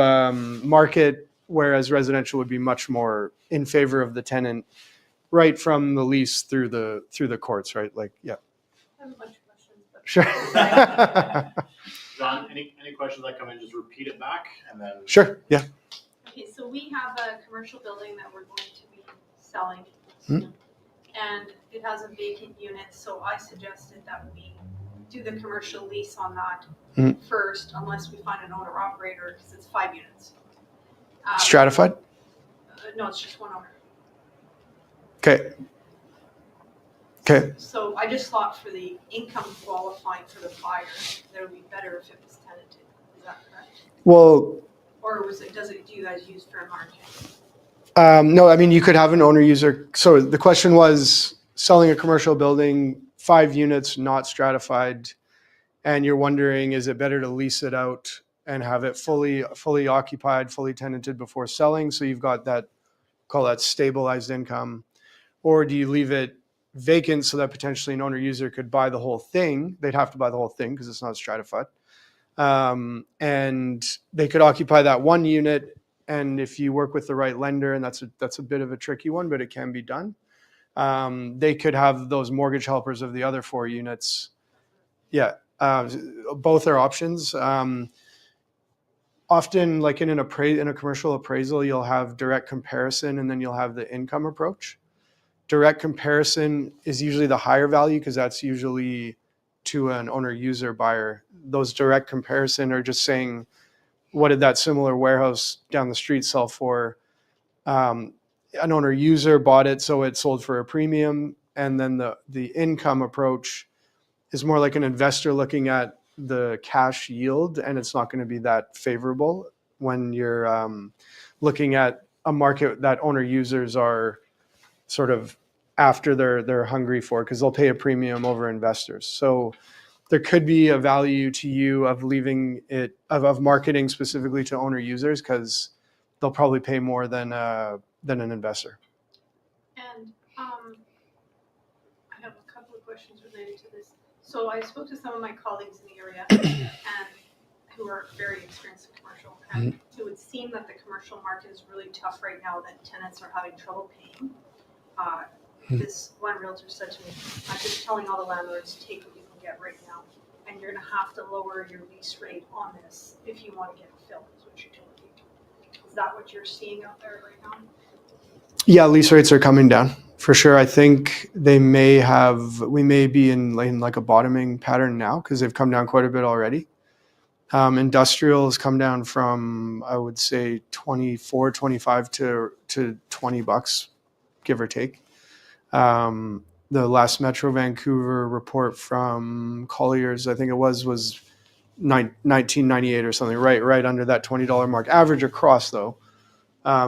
[SPEAKER 4] market, whereas residential would be much more in favor of the tenant right from the lease through the courts, right? Like, yeah.
[SPEAKER 3] I have a bunch of questions. But
[SPEAKER 4] Sure.
[SPEAKER 1] John, any questions that come in, just repeat it back and then.
[SPEAKER 4] Sure. Yeah.
[SPEAKER 3] Okay, so we have a commercial building that we're going to be selling
[SPEAKER 4] Mhm.
[SPEAKER 3] and it has a vacant unit, so I suggested that we do the commercial lease on that
[SPEAKER 4] Mhm.
[SPEAKER 3] first, unless we find an owner operator, because it's 5 units.
[SPEAKER 4] Stratified.
[SPEAKER 3] No, it's just one owner.
[SPEAKER 4] Okay. Okay.
[SPEAKER 3] So I just thought for the income qualifying for the buyer, that would be better if it was tenanted. Is that correct?
[SPEAKER 4] Well,
[SPEAKER 3] Or do you guys use fair market?
[SPEAKER 4] no, I mean, you could have an owner user. So the question was selling a commercial building, 5 units, not stratified, and you're wondering, is it better to lease it out and have it fully occupied, fully tenanted before selling, so you've got that, call that stabilized income, or do you leave it vacant so that potentially an owner user could buy the whole thing? They'd have to buy the whole thing because it's not stratified, and they could occupy that one unit. And if you work with the right lender, and that's a bit of a tricky one, but it can be done, they could have those mortgage helpers of the other 4 units. Yeah, both are options. Often, like in a commercial appraisal, you'll have direct comparison, and then you'll have the income approach. Direct comparison is usually the higher value because that's usually to an owner user buyer. Those direct comparison are just saying, what did that similar warehouse down the street sell for? An owner user bought it, so it sold for a premium. And then the income approach is more like an investor looking at the cash yield, and it's not going to be that favorable when you're looking at a market that owner users are sort of after they're hungry for, because they'll pay a premium over investors. So there could be a value to you of leaving it, of marketing specifically to owner users, because they'll probably pay more than an investor.
[SPEAKER 3] And I have a couple of questions related to this. So I spoke to some of my colleagues in the area and who are very experienced in commercial, and it would seem that the commercial market is really tough right now, that tenants are having trouble paying. This one realtor said to me, I'm just telling all the landlords, take what you can get right now. and you're going to have to lower your lease rate on this if you want to get it filled, is what you're telling me. Is that what you're seeing out there right now?
[SPEAKER 4] Yeah, lease rates are coming down for sure. I think we may be in like a bottoming pattern now because they've come down quite a bit already. Industrial has come down from, I would say, 24, 25 to $20, give or take. The last Metro Vancouver report from Colliers, I think it was 1998 or something, right under that $20 mark. Average across, though.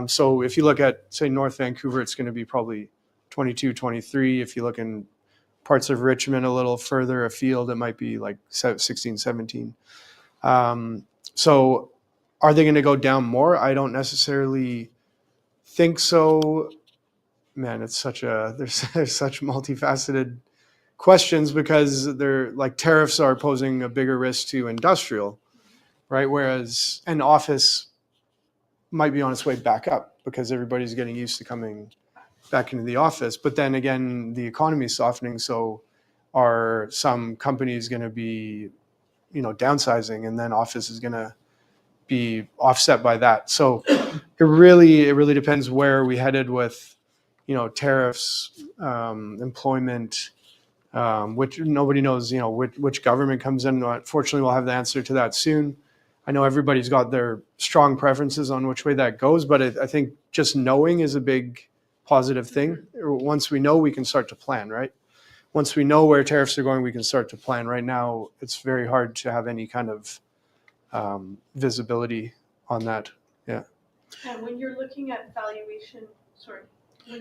[SPEAKER 4] So if you look at, say, North Vancouver, it's going to be probably 22, 23. If you look in parts of Richmond a little further afield, it might be like 16, 17. So are they going to go down more? I don't necessarily think so. Man, there's such multifaceted questions because they're like tariffs are posing a bigger risk to industrial, right? Whereas an office might be on its way back up because everybody's getting used to coming back into the office. But then again, the economy is softening. So are some companies going to be, downsizing, and then office is going to be offset by that. So it really depends where are we headed with, tariffs, employment, which nobody knows, which government comes in. Fortunately, we'll have the answer to that soon. I know everybody's got their strong preferences on which way that goes, but I think just knowing is a big positive thing. Once we know, we can start to plan, right? Once we know where tariffs are going, we can start to plan. Right now, it's very hard to have any kind of visibility on that. Yeah.
[SPEAKER 3] And when you're looking at valuation, sorry.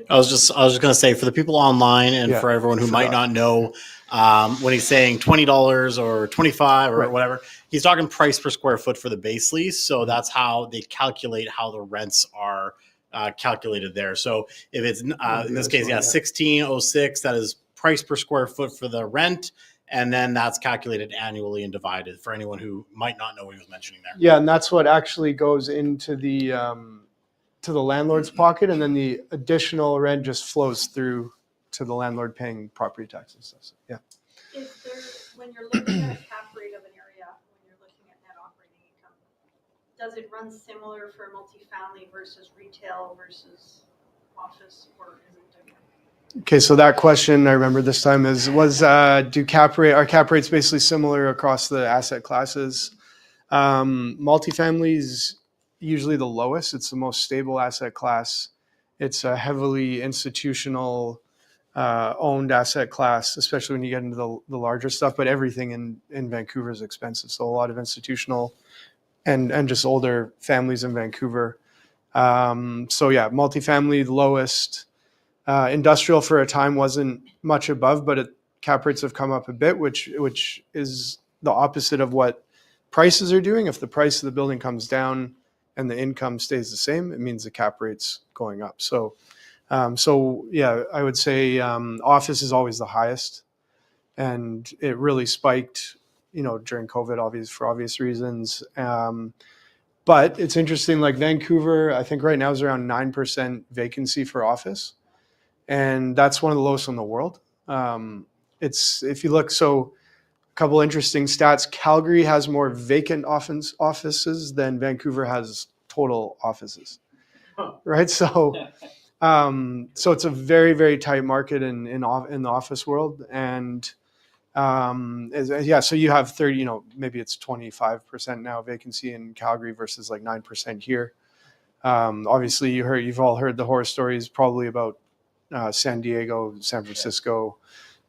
[SPEAKER 1] I was just going to say, for the people online and for everyone who might not know, when he's saying $20 or $25 or whatever, he's talking price per square foot for the base lease. So that's how they calculate how the rents are calculated there. So if it's in this case, 1606, that is price per square foot for the rent. And then that's calculated annually and divided for anyone who might not know what he was mentioning there.
[SPEAKER 4] Yeah, and that's what actually goes into the landlord's pocket, and then the additional rent just flows through to the landlord paying property taxes. So, yeah.
[SPEAKER 3] Is there, when you're looking at a cap rate of an area, when you're looking at net operating income, does it run similar for multifamily versus retail versus office, or is it different?
[SPEAKER 4] Okay, so that question I remember this time are cap rates basically similar across the asset classes? Multifamily is usually the lowest. It's the most stable asset class. It's a heavily institutional owned asset class, especially when you get into the larger stuff. But everything in Vancouver is expensive, so a lot of institutional and just older families in Vancouver. So yeah, multifamily the lowest. Industrial for a time wasn't much above, but cap rates have come up a bit, which is the opposite of what prices are doing. If the price of the building comes down and the income stays the same, it means the cap rate's going up. So yeah, I would say office is always the highest, and it really spiked, during COVID, for obvious reasons. But it's interesting, like Vancouver, I think right now is around 9% vacancy for office. And that's one of the lowest in the world. If you look, so a couple interesting stats. Calgary has more vacant offices than Vancouver has total offices, right? So it's a very, very tight market in the office world. And so you have 30, maybe it's 25% now vacancy in Calgary versus like 9% here. Obviously, you've all heard the horror stories probably about San Diego, San Francisco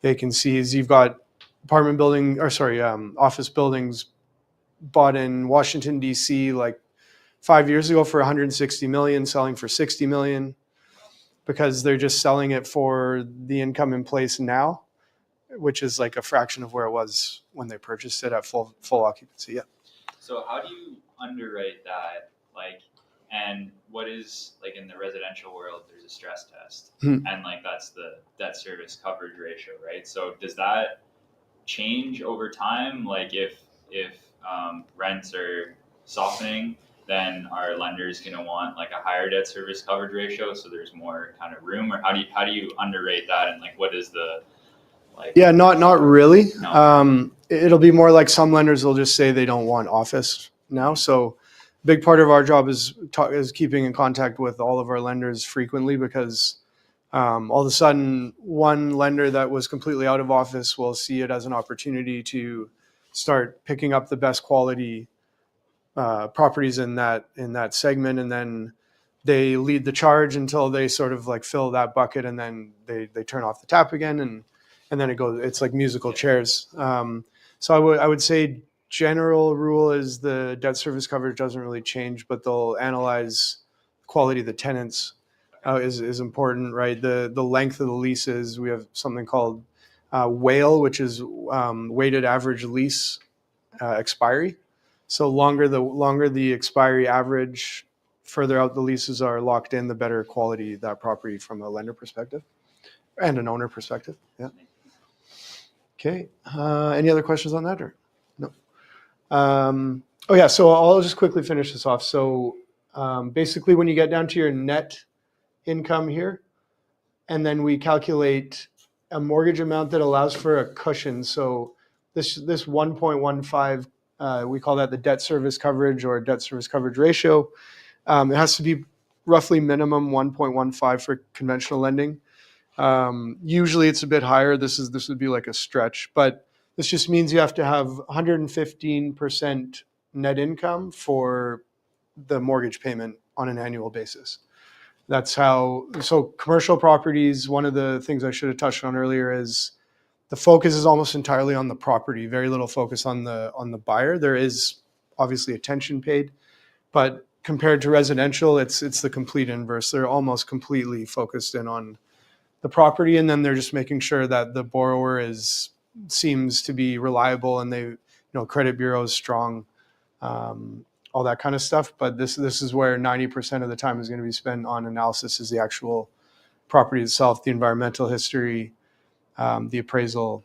[SPEAKER 4] vacancies. You've got office buildings bought in Washington, D.C. like 5 years ago for $160 million, selling for $60 million because they're just selling it for the income in place now, which is like a fraction of where it was when they purchased it at full occupancy. Yeah.
[SPEAKER 5] So how do you underwrite that? And what is, like, in the residential world, there's a stress test, and like that's the debt service coverage ratio, right? So does that change over time? Like if rents are softening, then are lenders going to want like a higher debt service coverage ratio, so there's more kind of room? Or how do you underwrite that? And like what is the
[SPEAKER 4] Yeah, not really.
[SPEAKER 5] No.
[SPEAKER 4] it'll be more like some lenders will just say they don't want office now. So big part of our job is keeping in contact with all of our lenders frequently, because all of a sudden one lender that was completely out of office will see it as an opportunity to start picking up the best quality properties in that segment, and then they lead the charge until they sort of like fill that bucket, and then they turn off the tap again, and then it goes. It's like musical chairs. So I would say general rule is the debt service coverage doesn't really change, but they'll analyze quality of the tenants is important, right? The length of the leases. We have something called WALE, which is weighted average lease expiry. So longer the expiry average, further out the leases are locked in, the better quality that property from a lender perspective and an owner perspective. Yeah. Okay. Any other questions on that, or no? Oh yeah. So I'll just quickly finish this off. So basically, when you get down to your net income here, and then we calculate a mortgage amount that allows for a cushion. So this 1.15. We call that the debt service coverage or debt service coverage ratio. It has to be roughly minimum 1.15 for conventional lending. Usually it's a bit higher. This would be like a stretch, but this just means you have to have 115% net income for the mortgage payment on an annual basis. That's how. So commercial properties, one of the things I should have touched on earlier is the focus is almost entirely on the property, very little focus on the buyer. There is obviously attention paid, but compared to residential, it's the complete inverse. They're almost completely focused in on the property, and then they're just making sure that the borrower seems to be reliable, and credit bureau is strong, all that kind of stuff. But this is where 90% of the time is going to be spent on analysis, is the actual property itself, the environmental history, the appraisal,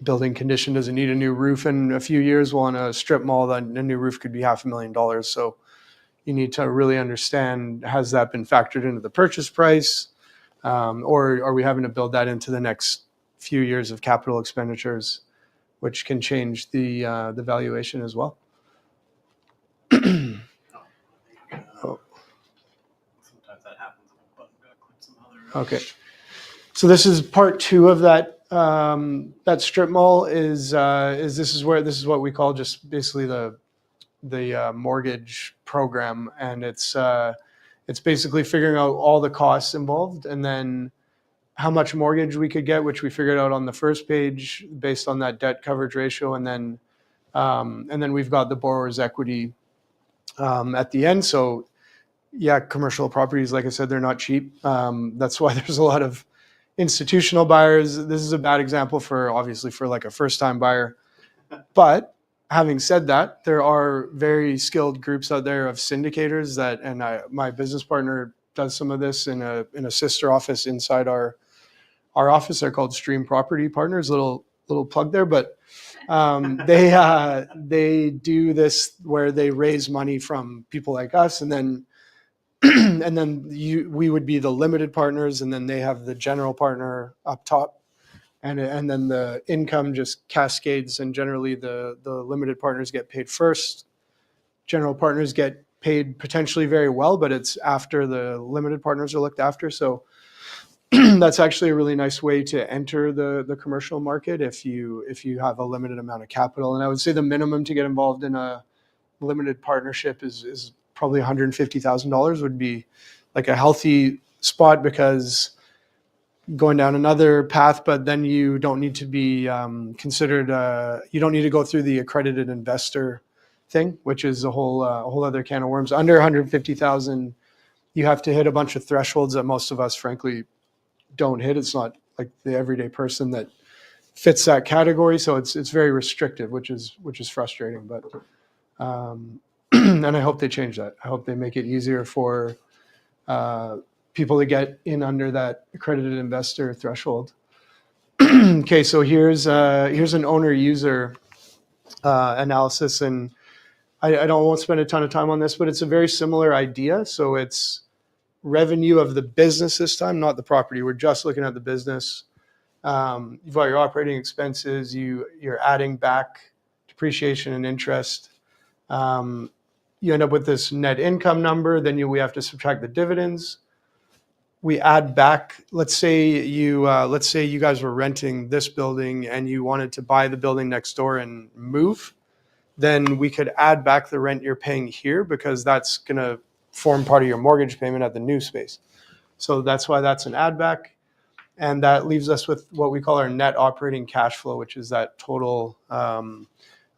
[SPEAKER 4] building condition. Does it need a new roof in a few years? Well, in a strip mall, then a new roof could be $500,000. So you need to really understand, has that been factored into the purchase price? Or are we having to build that into the next few years of capital expenditures, which can change the valuation as well? Oh.
[SPEAKER 1] Sometimes that happens. But some other.
[SPEAKER 4] Okay. So this is part 2 of that strip mall. This is what we call just basically the mortgage program, and it's basically figuring out all the costs involved, and then how much mortgage we could get, which we figured out on the first page based on that debt coverage ratio, and then we've got the borrower's equity at the end. So yeah, commercial properties, like I said, they're not cheap. That's why there's a lot of institutional buyers. This is a bad example for like a first-time buyer. But having said that, there are very skilled groups out there of syndicators my business partner does some of this in a sister office inside our office. They're called Stream Property Partners. Little plug there, but they do this where they raise money from people like us, and then we would be the limited partners, and then they have the general partner up top, and then the income just cascades, and generally the limited partners get paid first. General partners get paid potentially very well, but it's after the limited partners are looked after. So that's actually a really nice way to enter the commercial market if you have a limited amount of capital. And I would say the minimum to get involved in a limited partnership is probably $150,000 would be like a healthy spot, because going down another path, but then you don't need to be considered, you don't need to go through the accredited investor thing, which is a whole other can of worms. Under 150,000, you have to hit a bunch of thresholds that most of us frankly don't hit. It's not like the everyday person that fits that category. So it's very restrictive, which is frustrating, but and I hope they change that. I hope they make it easier for people to get in under that accredited investor threshold. Okay, so here's an owner user analysis, and I won't spend a ton of time on this, but it's a very similar idea. So it's revenue of the business this time, not the property. We're just looking at the business. You've got your operating expenses. You're adding back depreciation and interest. You end up with this net income number. Then we have to subtract the dividends. We add back. Let's say you guys were renting this building and you wanted to buy the building next door and move. Then we could add back the rent you're paying here because that's going to form part of your mortgage payment at the new space. So that's why that's an add back. And that leaves us with what we call our net operating cash flow, which is that total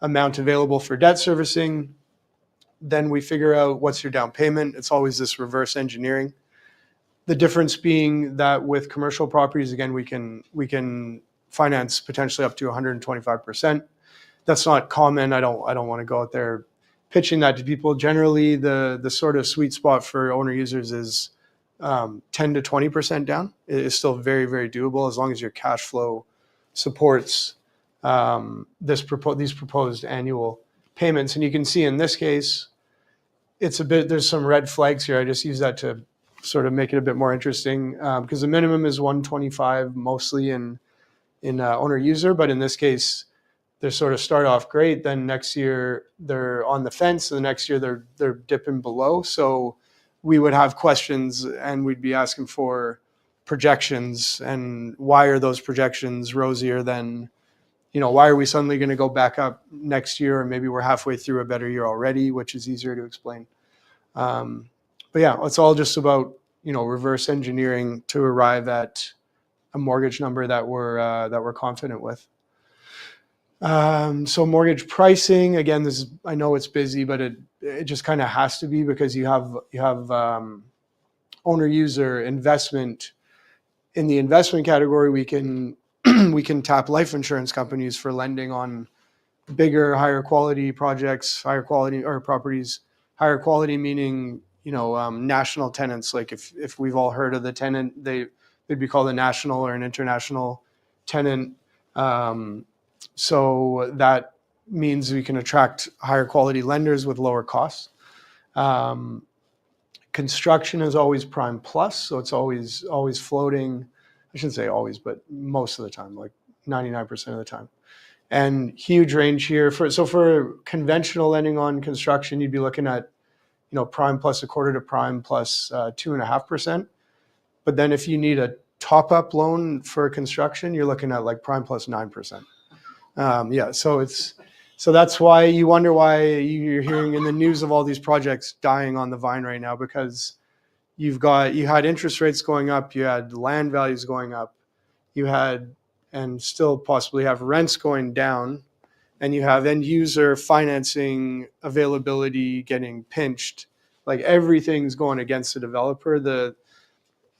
[SPEAKER 4] amount available for debt servicing. Then we figure out what's your down payment. It's always this reverse engineering. The difference being that with commercial properties, again, we can finance potentially up to 125%. That's not common. I don't want to go out there pitching that to people. Generally, the sort of sweet spot for owner users is 10 to 20% down. It is still very, very doable as long as your cash flow supports these proposed annual payments. And you can see in this case, there's some red flags here. I just use that to sort of make it a bit more interesting because the minimum is 125 mostly in owner user, but in this case, they sort of start off great. Then next year they're on the fence, and the next year they're dipping below. So we would have questions, and we'd be asking for projections, and why are those projections rosier than, why are we suddenly going to go back up next year, or maybe we're halfway through a better year already, which is easier to explain. But yeah, it's all just about reverse engineering to arrive at a mortgage number that we're confident with. So mortgage pricing, again, I know it's busy, but it just kind of has to be because you have owner user investment. In the investment category, we can tap life insurance companies for lending on bigger, higher quality projects, higher quality or properties. Higher quality meaning national tenants. Like if we've all heard of the tenant, they'd be called a national or an international tenant. So that means we can attract higher quality lenders with lower costs. Construction is always prime plus, so it's always floating. I shouldn't say always, but most of the time, like 99% of the time. And huge range here for conventional lending on construction, you'd be looking at prime plus a quarter to prime plus 2.5%. But then if you need a top up loan for construction, you're looking at like prime plus 9%. So that's why you wonder why you're hearing in the news of all these projects dying on the vine right now, because you had interest rates going up, you had land values going up, you had and still possibly have rents going down, and you have end user financing availability getting pinched. Like everything's going against the developer.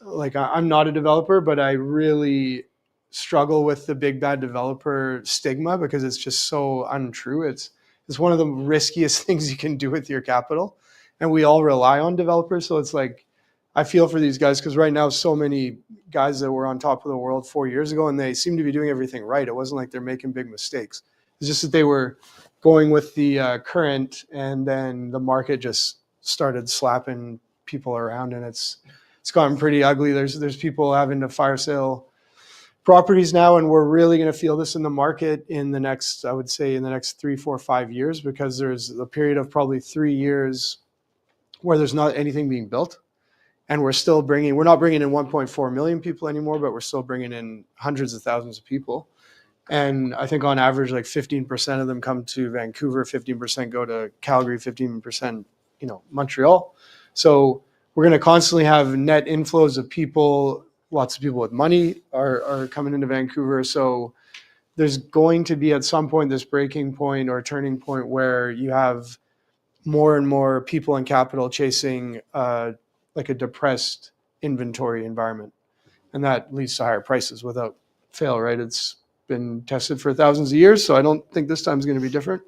[SPEAKER 4] I'm not a developer, but I really struggle with the big bad developer stigma because it's just so untrue. It's one of the riskiest things you can do with your capital, and we all rely on developers. So it's like I feel for these guys because right now so many guys that were on top of the world 4 years ago, and they seem to be doing everything right. It wasn't like they're making big mistakes. It's just that they were going with the current, and then the market just started slapping people around, and it's gotten pretty ugly. There's people having to fire sale properties now, and we're really going to feel this in the market in the next 3, 4, 5 years, because there's a period of probably 3 years where there's not anything being built, and we're not bringing in 1.4 million people anymore, but we're still bringing in hundreds of thousands of people. And I think on average, like 15% of them come to Vancouver, 15% go to Calgary, 15%, Montreal. So we're going to constantly have net inflows of people. Lots of people with money are coming into Vancouver. So there's going to be at some point this breaking point or turning point where you have more and more people and capital chasing like a depressed inventory environment. And that leads to higher prices without fail, right? It's been tested for thousands of years, so I don't think this time is going to be different.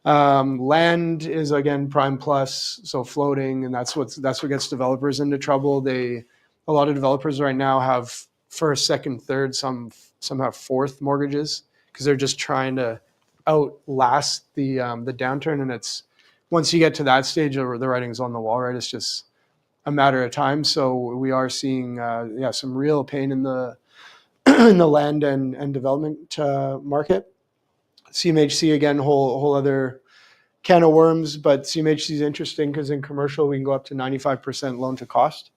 [SPEAKER 4] Land is again prime plus, so floating, and that's what gets developers into trouble. A lot of developers right now have first, second, third, some have fourth mortgages because they're just trying to outlast the downturn. And it's once you get to that stage, the writing's on the wall, right? It's just a matter of time. So we are seeing some real pain in the in the land and development market. CMHC, again, whole other can of worms, but CMHC is interesting because in commercial we can go up to 95% loan to cost,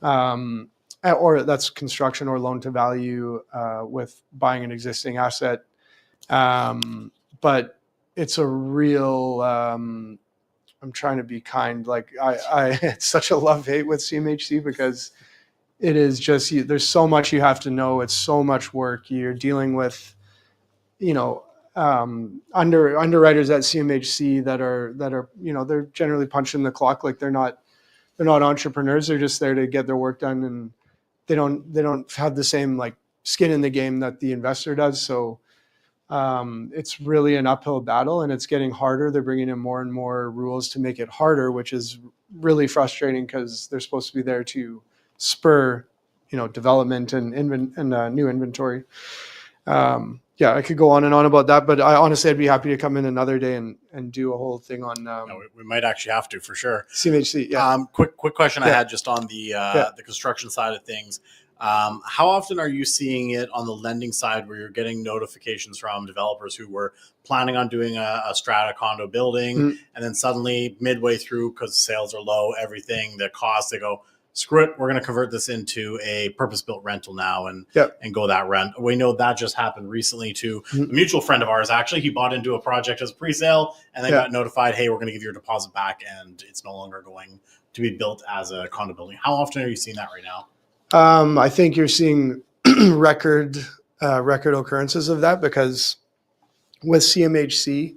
[SPEAKER 4] or that's construction or loan to value with buying an existing asset. But it's a real, I'm trying to be kind, like it's such a love-hate with CMHC because it is just, there's so much you have to know. It's so much work. You're dealing with, underwriters at CMHC that are they're generally punching the clock. Like they're not entrepreneurs. They're just there to get their work done, and they don't have the same like skin in the game that the investor does. So it's really an uphill battle, and it's getting harder. They're bringing in more and more rules to make it harder, which is really frustrating because they're supposed to be there to spur development and new inventory. Yeah, I could go on and on about that, but I'd be happy to come in another day and do a whole thing on.
[SPEAKER 1] We might actually have to for sure.
[SPEAKER 4] CMHC. Yeah.
[SPEAKER 1] Quick question I had just on the construction side of things. How often are you seeing it on the lending side where you're getting notifications from developers who were planning on doing a strata condo building, and then suddenly midway through, because sales are low, everything, the cost, they go, screw it, we're going to convert this into a purpose-built rental now and go that rent. We know that just happened recently to a mutual friend of ours. Actually, he bought into a project as a pre-sale and then got notified, hey, we're going to give your deposit back, and it's no longer going to be built as a condo building. How often are you seeing that right now?
[SPEAKER 4] I think you're seeing record occurrences of that because with CMHC,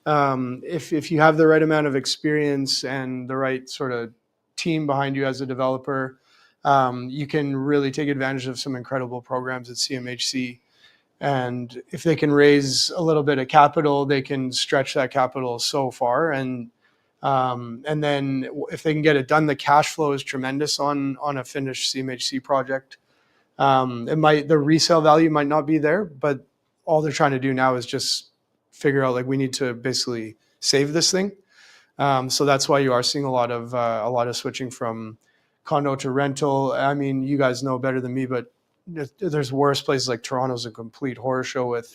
[SPEAKER 4] if you have the right amount of experience and the right sort of team behind you as a developer, you can really take advantage of some incredible programs at CMHC. And if they can raise a little bit of capital, they can stretch that capital so far. And then if they can get it done, the cash flow is tremendous on a finished CMHC project. The resale value might not be there, but all they're trying to do now is just figure out, like, we need to basically save this thing. So that's why you are seeing a lot of switching from condo to rental. I mean, you guys know better than me, but there's worse places. Like Toronto's a complete horror show with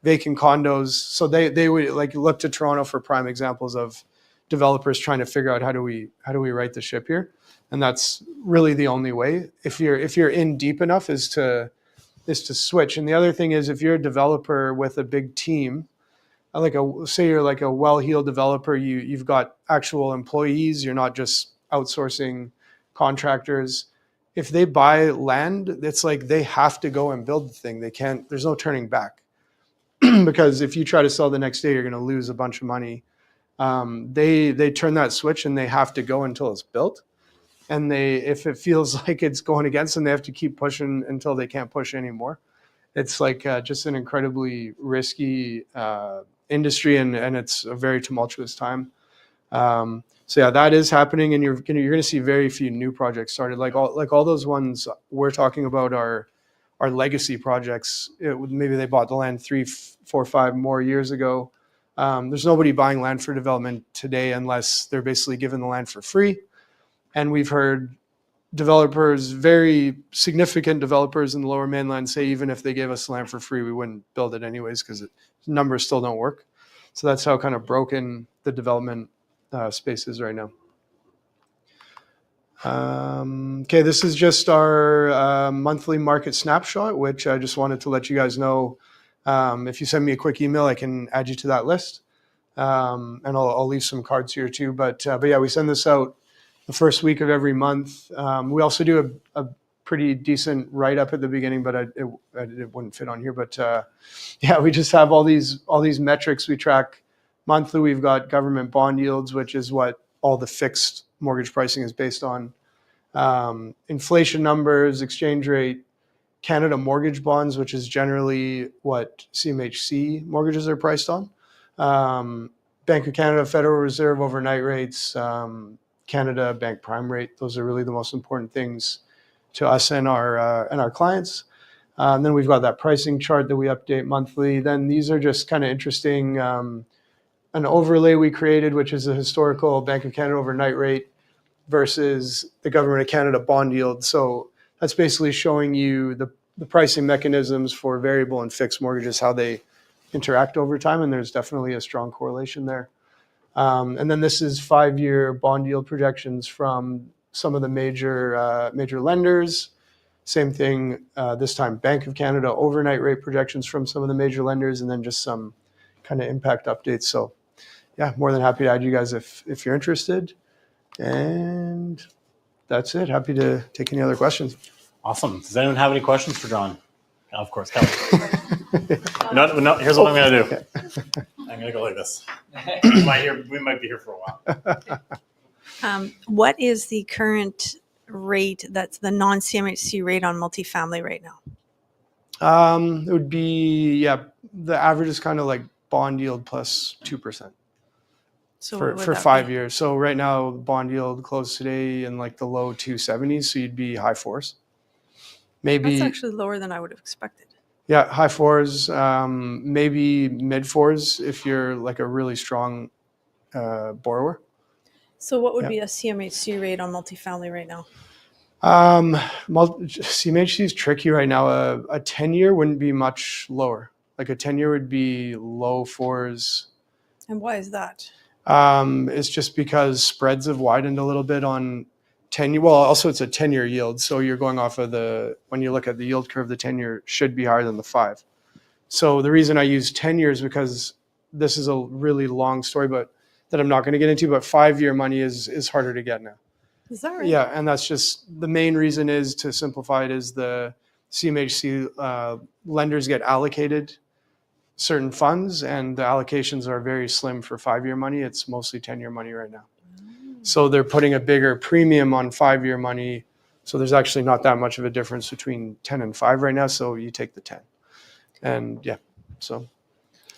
[SPEAKER 4] vacant condos. So they would like look to Toronto for prime examples of developers trying to figure out how do we right the ship here, and that's really the only way. If you're in deep enough is to switch. And the other thing is, if you're a developer with a big team, say you're like a well-heeled developer, you've got actual employees, you're not just outsourcing contractors. If they buy land, it's like they have to go and build the thing. They can't, there's no turning back. Because if you try to sell the next day, you're going to lose a bunch of money. They turn that switch and they have to go until it's built. And if it feels like it's going against them, they have to keep pushing until they can't push anymore. It's like just an incredibly risky industry, and it's a very tumultuous time. So yeah, that is happening, and you're going to see very few new projects started. Like all those ones we're talking about are legacy projects. Maybe they bought the land 3, 4, 5 more years ago. There's nobody buying land for development today unless they're basically given the land for free. And we've heard developers, very significant developers in the Lower Mainland, say even if they gave us land for free, we wouldn't build it anyways because numbers still don't work. So that's how kind of broken the development space is right now. Okay, this is just our monthly market snapshot, which I just wanted to let you guys know. If you send me a quick email, I can add you to that list, and I'll leave some cards here too. But yeah, we send this out the first week of every month. We also do a pretty decent write-up at the beginning, but it wouldn't fit on here. But yeah, we just have all these metrics we track monthly. We've got government bond yields, which is what all the fixed mortgage pricing is based on. Inflation numbers, exchange rate, Canada mortgage bonds, which is generally what CMHC mortgages are priced on. Bank of Canada, Federal Reserve overnight rates, Canada bank prime rate. Those are really the most important things to us and our clients. And then we've got that pricing chart that we update monthly. Then these are just kind of interesting. An overlay we created, which is a historical Bank of Canada overnight rate versus the Government of Canada bond yield. So that's basically showing you the pricing mechanisms for variable and fixed mortgages, how they interact over time, and there's definitely a strong correlation there. And then this is 5-year bond yield projections from some of the major lenders. Same thing this time, Bank of Canada overnight rate projections from some of the major lenders, and then just some kind of impact updates. So yeah, more than happy to add you guys if you're interested. And that's it. Happy to take any other questions.
[SPEAKER 1] Awesome. Does anyone have any questions for Jon? Of course, Kelly. No, here's what I'm going to do. I'm going to go like this. We might be here for a while.
[SPEAKER 6] What is the current rate, that's the non-CMHC rate on multifamily right now?
[SPEAKER 4] It would be, the average is kind of like bond yield plus 2%.
[SPEAKER 6] So
[SPEAKER 4] for 5 years. So right now, bond yield closed today in like the low 270s. So you'd be high fours. Maybe
[SPEAKER 6] That's actually lower than I would have expected.
[SPEAKER 4] Yeah, high fours, maybe mid fours if you're like a really strong borrower.
[SPEAKER 6] So what would be a CMHC rate on multifamily right now?
[SPEAKER 4] CMHC is tricky right now. A 10-year wouldn't be much lower. Like a 10-year would be low fours.
[SPEAKER 6] And why is that?
[SPEAKER 4] It's just because spreads have widened a little bit on 10-year. Well, also it's a 10-year yield. So you're going off of when you look at the yield curve, the 10-year should be higher than the 5. So the reason I use 10 years because this is a really long story, but that I'm not going to get into, but 5-year money is harder to get now.
[SPEAKER 6] Is that right?
[SPEAKER 4] Yeah. And that's just the main reason is, to simplify it, is the CMHC lenders get allocated certain funds, and the allocations are very slim for 5-year money. It's mostly 10-year money right now. So they're putting a bigger premium on 5-year money. So there's actually not that much of a difference between 10 and 5 right now. So you take the 10. And yeah, so.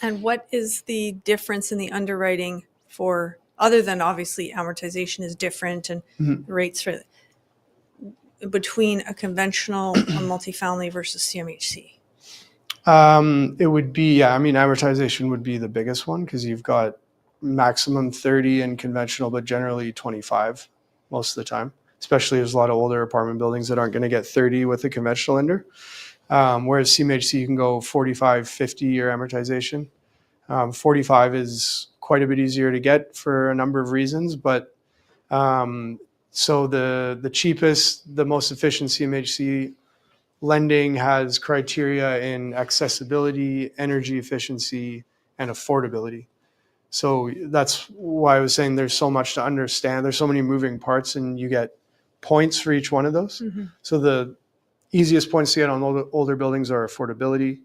[SPEAKER 6] And what is the difference in the underwriting for, other than obviously amortization is different and the rates for between a conventional multifamily versus CMHC?
[SPEAKER 4] It would be, amortization would be the biggest one because you've got maximum 30 in conventional, but generally 25 most of the time, especially there's a lot of older apartment buildings that aren't going to get 30 with a conventional lender. Whereas CMHC, you can go 45, 50-year amortization. 45 is quite a bit easier to get for a number of reasons, but so the cheapest, the most efficient CMHC lending has criteria in accessibility, energy efficiency, and affordability. So that's why I was saying there's so much to understand. There's so many moving parts, and you get points for each one of those. So the easiest points to get on older buildings are affordability.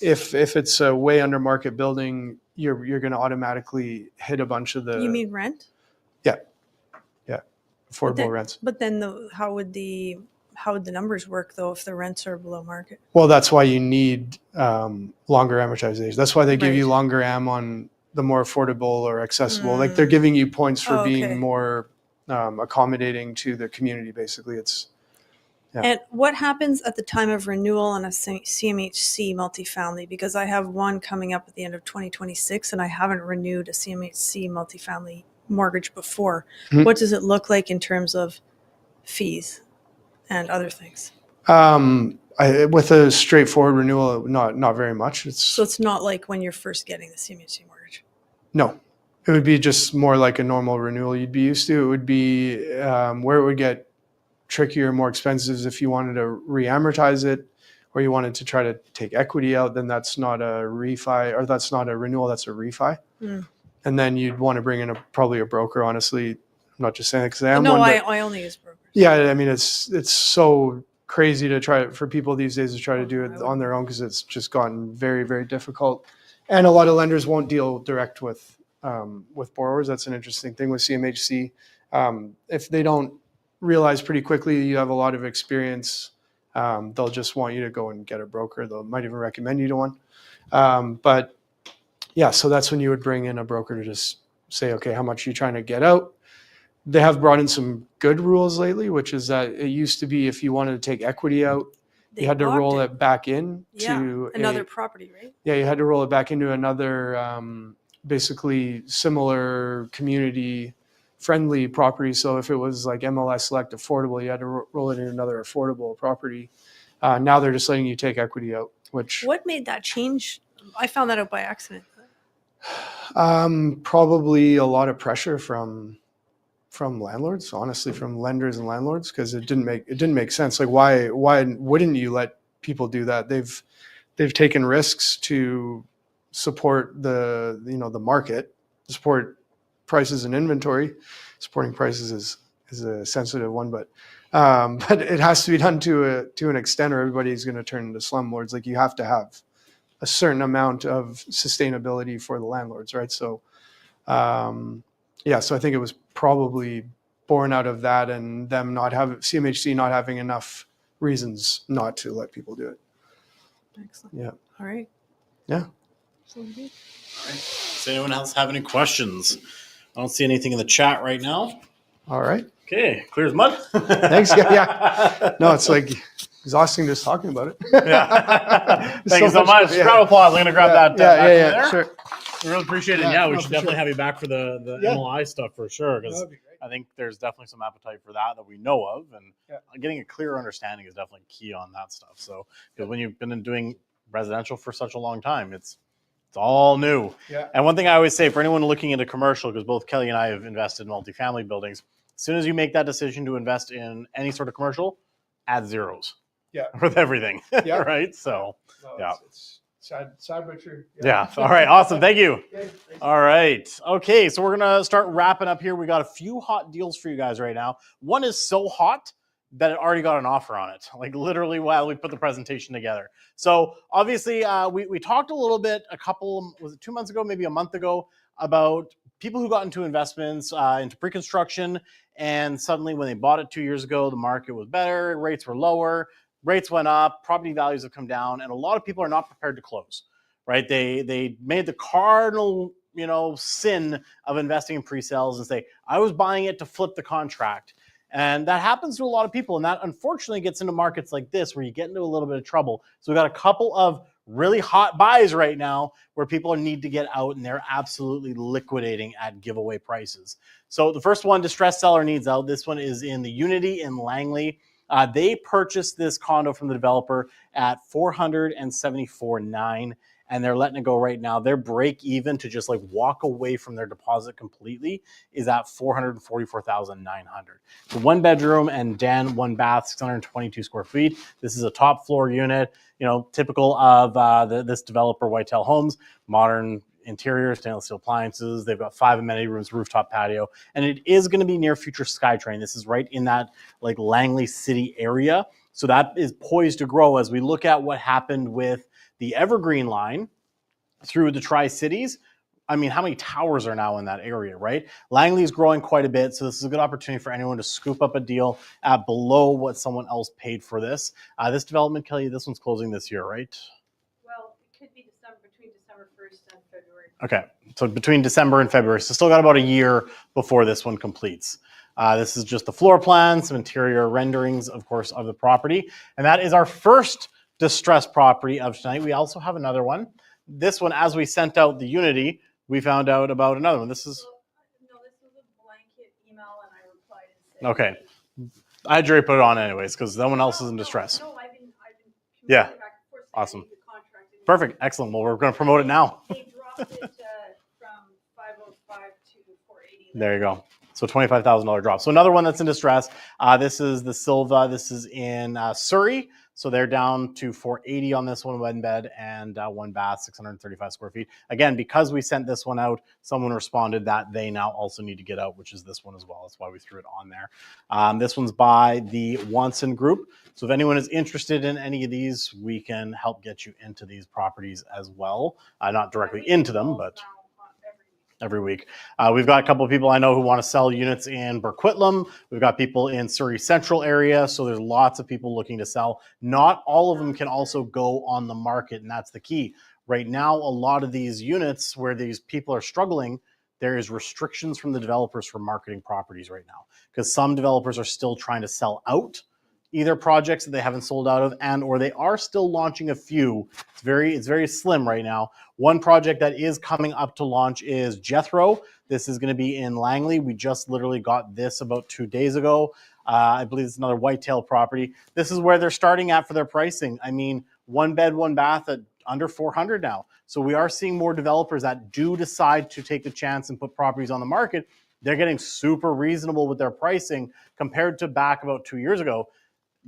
[SPEAKER 4] If it's a way under market building, you're going to automatically hit a bunch of the.
[SPEAKER 6] You mean rent?
[SPEAKER 4] Yeah, affordable rents.
[SPEAKER 6] But then how would the numbers work though if the rents are below market?
[SPEAKER 4] Well, that's why you need longer amortization. That's why they give you longer am on the more affordable or accessible. Like they're giving you points for being more accommodating to the community. Basically, it's. Yeah.
[SPEAKER 6] And what happens at the time of renewal on a CMHC multifamily? Because I have one coming up at the end of 2026 and I haven't renewed a CMHC multifamily mortgage before. What does it look like in terms of fees and other things?
[SPEAKER 4] With a straightforward renewal, not very much.
[SPEAKER 6] So it's not like when you're first getting the CMHC mortgage?
[SPEAKER 4] No. It would be just more like a normal renewal you'd be used to. It would be where it would get trickier, more expensive is if you wanted to re-amortize it or you wanted to try to take equity out, then that's not a refi, or that's not a renewal, that's a refi. And then you'd want to bring in probably a broker, honestly. I'm not just saying it because I am one.
[SPEAKER 6] I only use brokers.
[SPEAKER 4] Yeah, I mean, it's so crazy to try for people these days to try to do it on their own because it's just gotten very, very difficult. And a lot of lenders won't deal direct with borrowers. That's an interesting thing with CMHC. If they don't realize pretty quickly you have a lot of experience, they'll just want you to go and get a broker. They might even recommend you to one. But yeah, so that's when you would bring in a broker to just say, okay, how much are you trying to get out? They have brought in some good rules lately, which is that it used to be if you wanted to take equity out, you had to roll it back in to
[SPEAKER 6] another property, right?
[SPEAKER 4] Yeah, you had to roll it back into another basically similar community friendly property. So if it was like MLS Select Affordable, you had to roll it in another affordable property. Now they're just letting you take equity out, which
[SPEAKER 6] What made that change? I found that out by accident.
[SPEAKER 4] probably a lot of pressure from landlords, honestly, from lenders and landlords, because it didn't make sense. Like, why wouldn't you let people do that? They've taken risks to support the market, support prices and inventory. Supporting prices is a sensitive one, but it has to be done to an extent, or everybody's going to turn into slumlords. Like, you have to have a certain amount of sustainability for the landlords, right? So, so I think it was probably born out of that, and them CMHC not having enough reasons not to let people do it.
[SPEAKER 6] Excellent.
[SPEAKER 4] Yeah.
[SPEAKER 6] All right.
[SPEAKER 4] Yeah.
[SPEAKER 1] Does anyone else have any questions? I don't see anything in the chat right now.
[SPEAKER 4] All right.
[SPEAKER 1] Okay, clear as mud.
[SPEAKER 4] Thanks. Yeah. No, it's like exhausting just talking about it.
[SPEAKER 1] Yeah. Thank you so much.
[SPEAKER 4] Yeah.
[SPEAKER 1] Round of applause. I'm going to grab that back from there.
[SPEAKER 4] Sure.
[SPEAKER 1] We really appreciate it.
[SPEAKER 4] Yeah,
[SPEAKER 1] Yeah, we
[SPEAKER 4] no,
[SPEAKER 1] should
[SPEAKER 4] for
[SPEAKER 1] definitely
[SPEAKER 4] sure.
[SPEAKER 1] have you back for the
[SPEAKER 4] Yeah.
[SPEAKER 1] MLI stuff for sure, because
[SPEAKER 4] That'd be great.
[SPEAKER 1] I think there's definitely some appetite for that we know of, and
[SPEAKER 4] Yeah.
[SPEAKER 1] getting a clearer understanding is definitely key on that stuff. So, because when you've been doing residential for such a long time, it's all new.
[SPEAKER 4] Yeah.
[SPEAKER 1] And one thing I always say for anyone looking into commercial, because both Kelly and I have invested in multifamily buildings, as soon as you make that decision to invest in any sort of commercial, add zeros.
[SPEAKER 4] Yeah.
[SPEAKER 1] With everything.
[SPEAKER 4] Yeah.
[SPEAKER 1] Right. So.
[SPEAKER 4] No,
[SPEAKER 1] Yeah.
[SPEAKER 4] It's sad but true.
[SPEAKER 1] Yeah. All right. Awesome. Thank you.
[SPEAKER 4] Okay, thanks.
[SPEAKER 1] All right. Okay. So we're going to start wrapping up here. We got a few hot deals for you guys right now. One is so hot that it already got an offer on it, like literally while we put the presentation together. So obviously we talked a little bit, was it 2 months ago, maybe a month ago, about people who got into investments, into pre-construction. And suddenly when they bought it 2 years ago, the market was better, rates were lower, rates went up, property values have come down, and a lot of people are not prepared to close, right? They made the cardinal, sin of investing in pre-sales and say, I was buying it to flip the contract. And that happens to a lot of people. And that unfortunately gets into markets like this where you get into a little bit of trouble. So we've got a couple of really hot buys right now where people need to get out and they're absolutely liquidating at giveaway prices. So the first one, distressed seller needs out. This one is in the Unity in Langley. They purchased this condo from the developer at $474,900, and they're letting it go right now. Their break even to just like walk away from their deposit completely is at $444,900. The 1 bedroom and den, 1 bath, 622 square feet. This is a top floor unit, typical of this developer, Whitetail Homes, modern interior, stainless steel appliances. They've got 5 amenity rooms, rooftop patio, and it is going to be near future SkyTrain. This is right in that like Langley City area. So that is poised to grow as we look at what happened with the Evergreen line through the Tri-Cities. I mean, how many towers are now in that area, right? Langley is growing quite a bit, so this is a good opportunity for anyone to scoop up a deal at below what someone else paid for this. This development, Kelly, this one's closing this year, right?
[SPEAKER 3] Well, it could be between December 1st and February.
[SPEAKER 1] Okay, so between December and February. So still got about a year before this one completes. This is just the floor plan, some interior renderings, of course, of the property. And that is our first distressed property of tonight. We also have another one. This one, as we sent out the Unity, we found out about another one. This is...
[SPEAKER 3] No, this was a blanket email and I replied and said...
[SPEAKER 1] Okay. I had Jerry put it on anyways, because no one else is in distress.
[SPEAKER 3] No, I've been
[SPEAKER 1] Yeah.
[SPEAKER 3] back and forth saying
[SPEAKER 1] Awesome.
[SPEAKER 3] I need the contract.
[SPEAKER 1] Perfect. Excellent. Well, we're going to promote it now.
[SPEAKER 3] They dropped it from 505 to 480.
[SPEAKER 1] There you go. So $25,000 drop. So another one that's in distress. This is the Silva. This is in Surrey. So they're down to 480 on this one, 1 bed and 1 bath, 635 square feet. Again, because we sent this one out, someone responded that they now also need to get out, which is this one as well. That's why we threw it on there. This one's by the Wanson Group. So if anyone is interested in any of these, we can help get you into these properties as well. Not directly into them, but every week. We've got a couple of people I know who want to sell units in Burquitlam. We've got people in Surrey Central area. So there's lots of people looking to sell. Not all of them can also go on the market, and that's the key. Right now, a lot of these units where these people are struggling, there is restrictions from the developers for marketing properties right now, because some developers are still trying to sell out either projects that they haven't sold out of, and or they are still launching a few. It's very slim right now. One project that is coming up to launch is Jethro. This is going to be in Langley. We just literally got this about 2 days ago. I believe it's another whitetail property. This is where they're starting at for their pricing. I mean, 1 bed, 1 bath at under 400 now. So we are seeing more developers that do decide to take the chance and put properties on the market. They're getting super reasonable with their pricing compared to back about 2 years ago.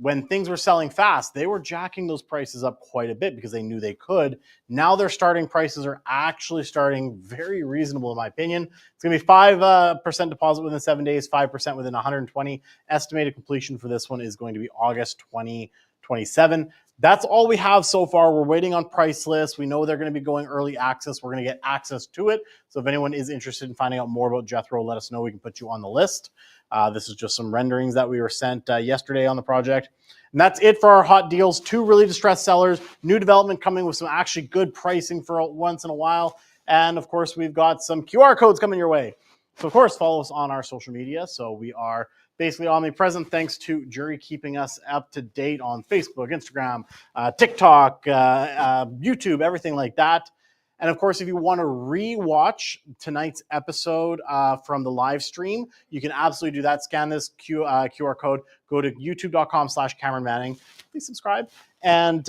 [SPEAKER 1] When things were selling fast, they were jacking those prices up quite a bit because they knew they could. Now their starting prices are actually starting very reasonable, in my opinion. It's going to be 5% deposit within 7 days, 5% within 120. Estimated completion for this one is going to be August 2027. That's all we have so far. We're waiting on price lists. We know they're going to be going early access. We're going to get access to it. So if anyone is interested in finding out more about Jethro, let us know. We can put you on the list. This is just some renderings that we were sent yesterday on the project. And that's it for our hot deals. 2 really distressed sellers, new development coming with some actually good pricing for once in a while. And of course, we've got some QR codes coming your way. So of course, follow us on our social media. So we are basically omnipresent thanks to Jury keeping us up to date on Facebook, Instagram, TikTok, YouTube, everything like that. And of course, if you want to re-watch tonight's episode from the live stream, you can absolutely do that. Scan this QR code, go to youtube.com/Cameron Manning. Please subscribe. And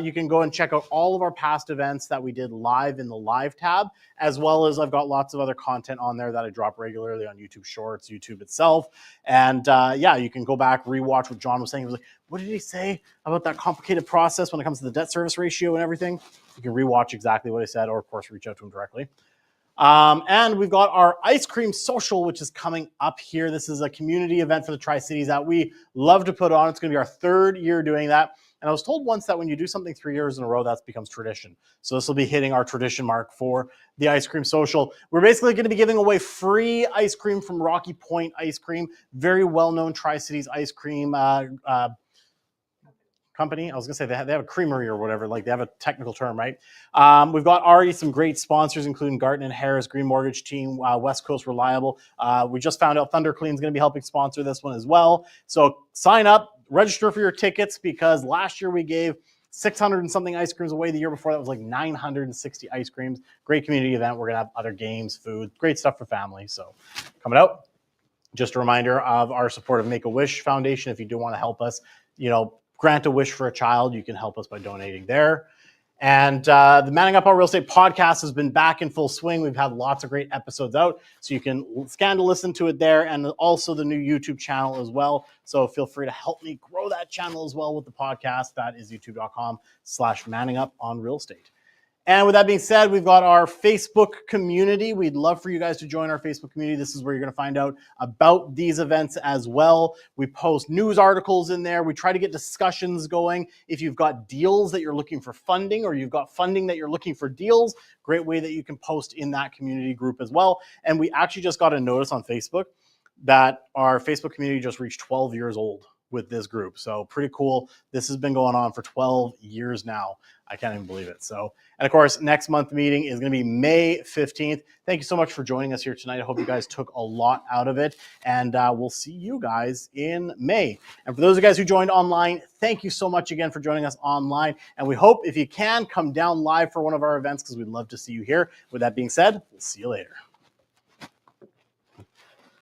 [SPEAKER 1] you can go and check out all of our past events that we did live in the live tab, as well as I've got lots of other content on there that I drop regularly on YouTube Shorts, YouTube itself. And yeah, you can go back, re-watch what John was saying. He was like, what did he say about that complicated process when it comes to the debt service ratio and everything? You can re-watch exactly what I said, or of course, reach out to him directly. And we've got our ice cream social, which is coming up here. This is a community event for the Tri-Cities that we love to put on. It's going to be our 3rd year doing that. And I was told once that when you do something 3 years in a row, that becomes tradition. So this will be hitting our tradition mark for the ice cream social. We're basically going to be giving away free ice cream from Rocky Point Ice Cream, very well-known Tri-Cities ice cream company. I was going to say they have a creamery or whatever, like they have a technical term, right? We've got already some great sponsors, including Garten and Harris, Green Mortgage Team, West Coast Reliable. We just found out Thunder Clean is going to be helping sponsor this one as well. So sign up, register for your tickets, because last year we gave 600 and something ice creams away. The year before that was like 960 ice creams. Great community event. We're going to have other games, food, great stuff for families. So coming out. Just a reminder of our support of Make-A-Wish Foundation. If you do want to help us, grant a wish for a child, you can help us by donating there. And the Manning Up Our Real Estate podcast has been back in full swing. We've had lots of great episodes out, so you can scan to listen to it there, and also the new YouTube channel as well. So feel free to help me grow that channel as well with the podcast. That is youtube.com/Manning Up on Real Estate. And with that being said, we've got our Facebook community. We'd love for you guys to join our Facebook community. This is where you're going to find out about these events as well. We post news articles in there. We try to get discussions going. If you've got deals that you're looking for funding, or you've got funding that you're looking for deals, great way that you can post in that community group as well. And we actually just got a notice on Facebook that our Facebook community just reached 12 years old with this group. So pretty cool. This has been going on for 12 years now. I can't even believe it. So, and of course, next month meeting is going to be May 15th. Thank you so much for joining us here tonight. I hope you guys took a lot out of it, and we'll see you guys in May. And for those of you guys who joined online, thank you so much again for joining us online. And we hope, if you can, come down live for one of our events, because we'd love to see you here. With that being said, we'll see you later.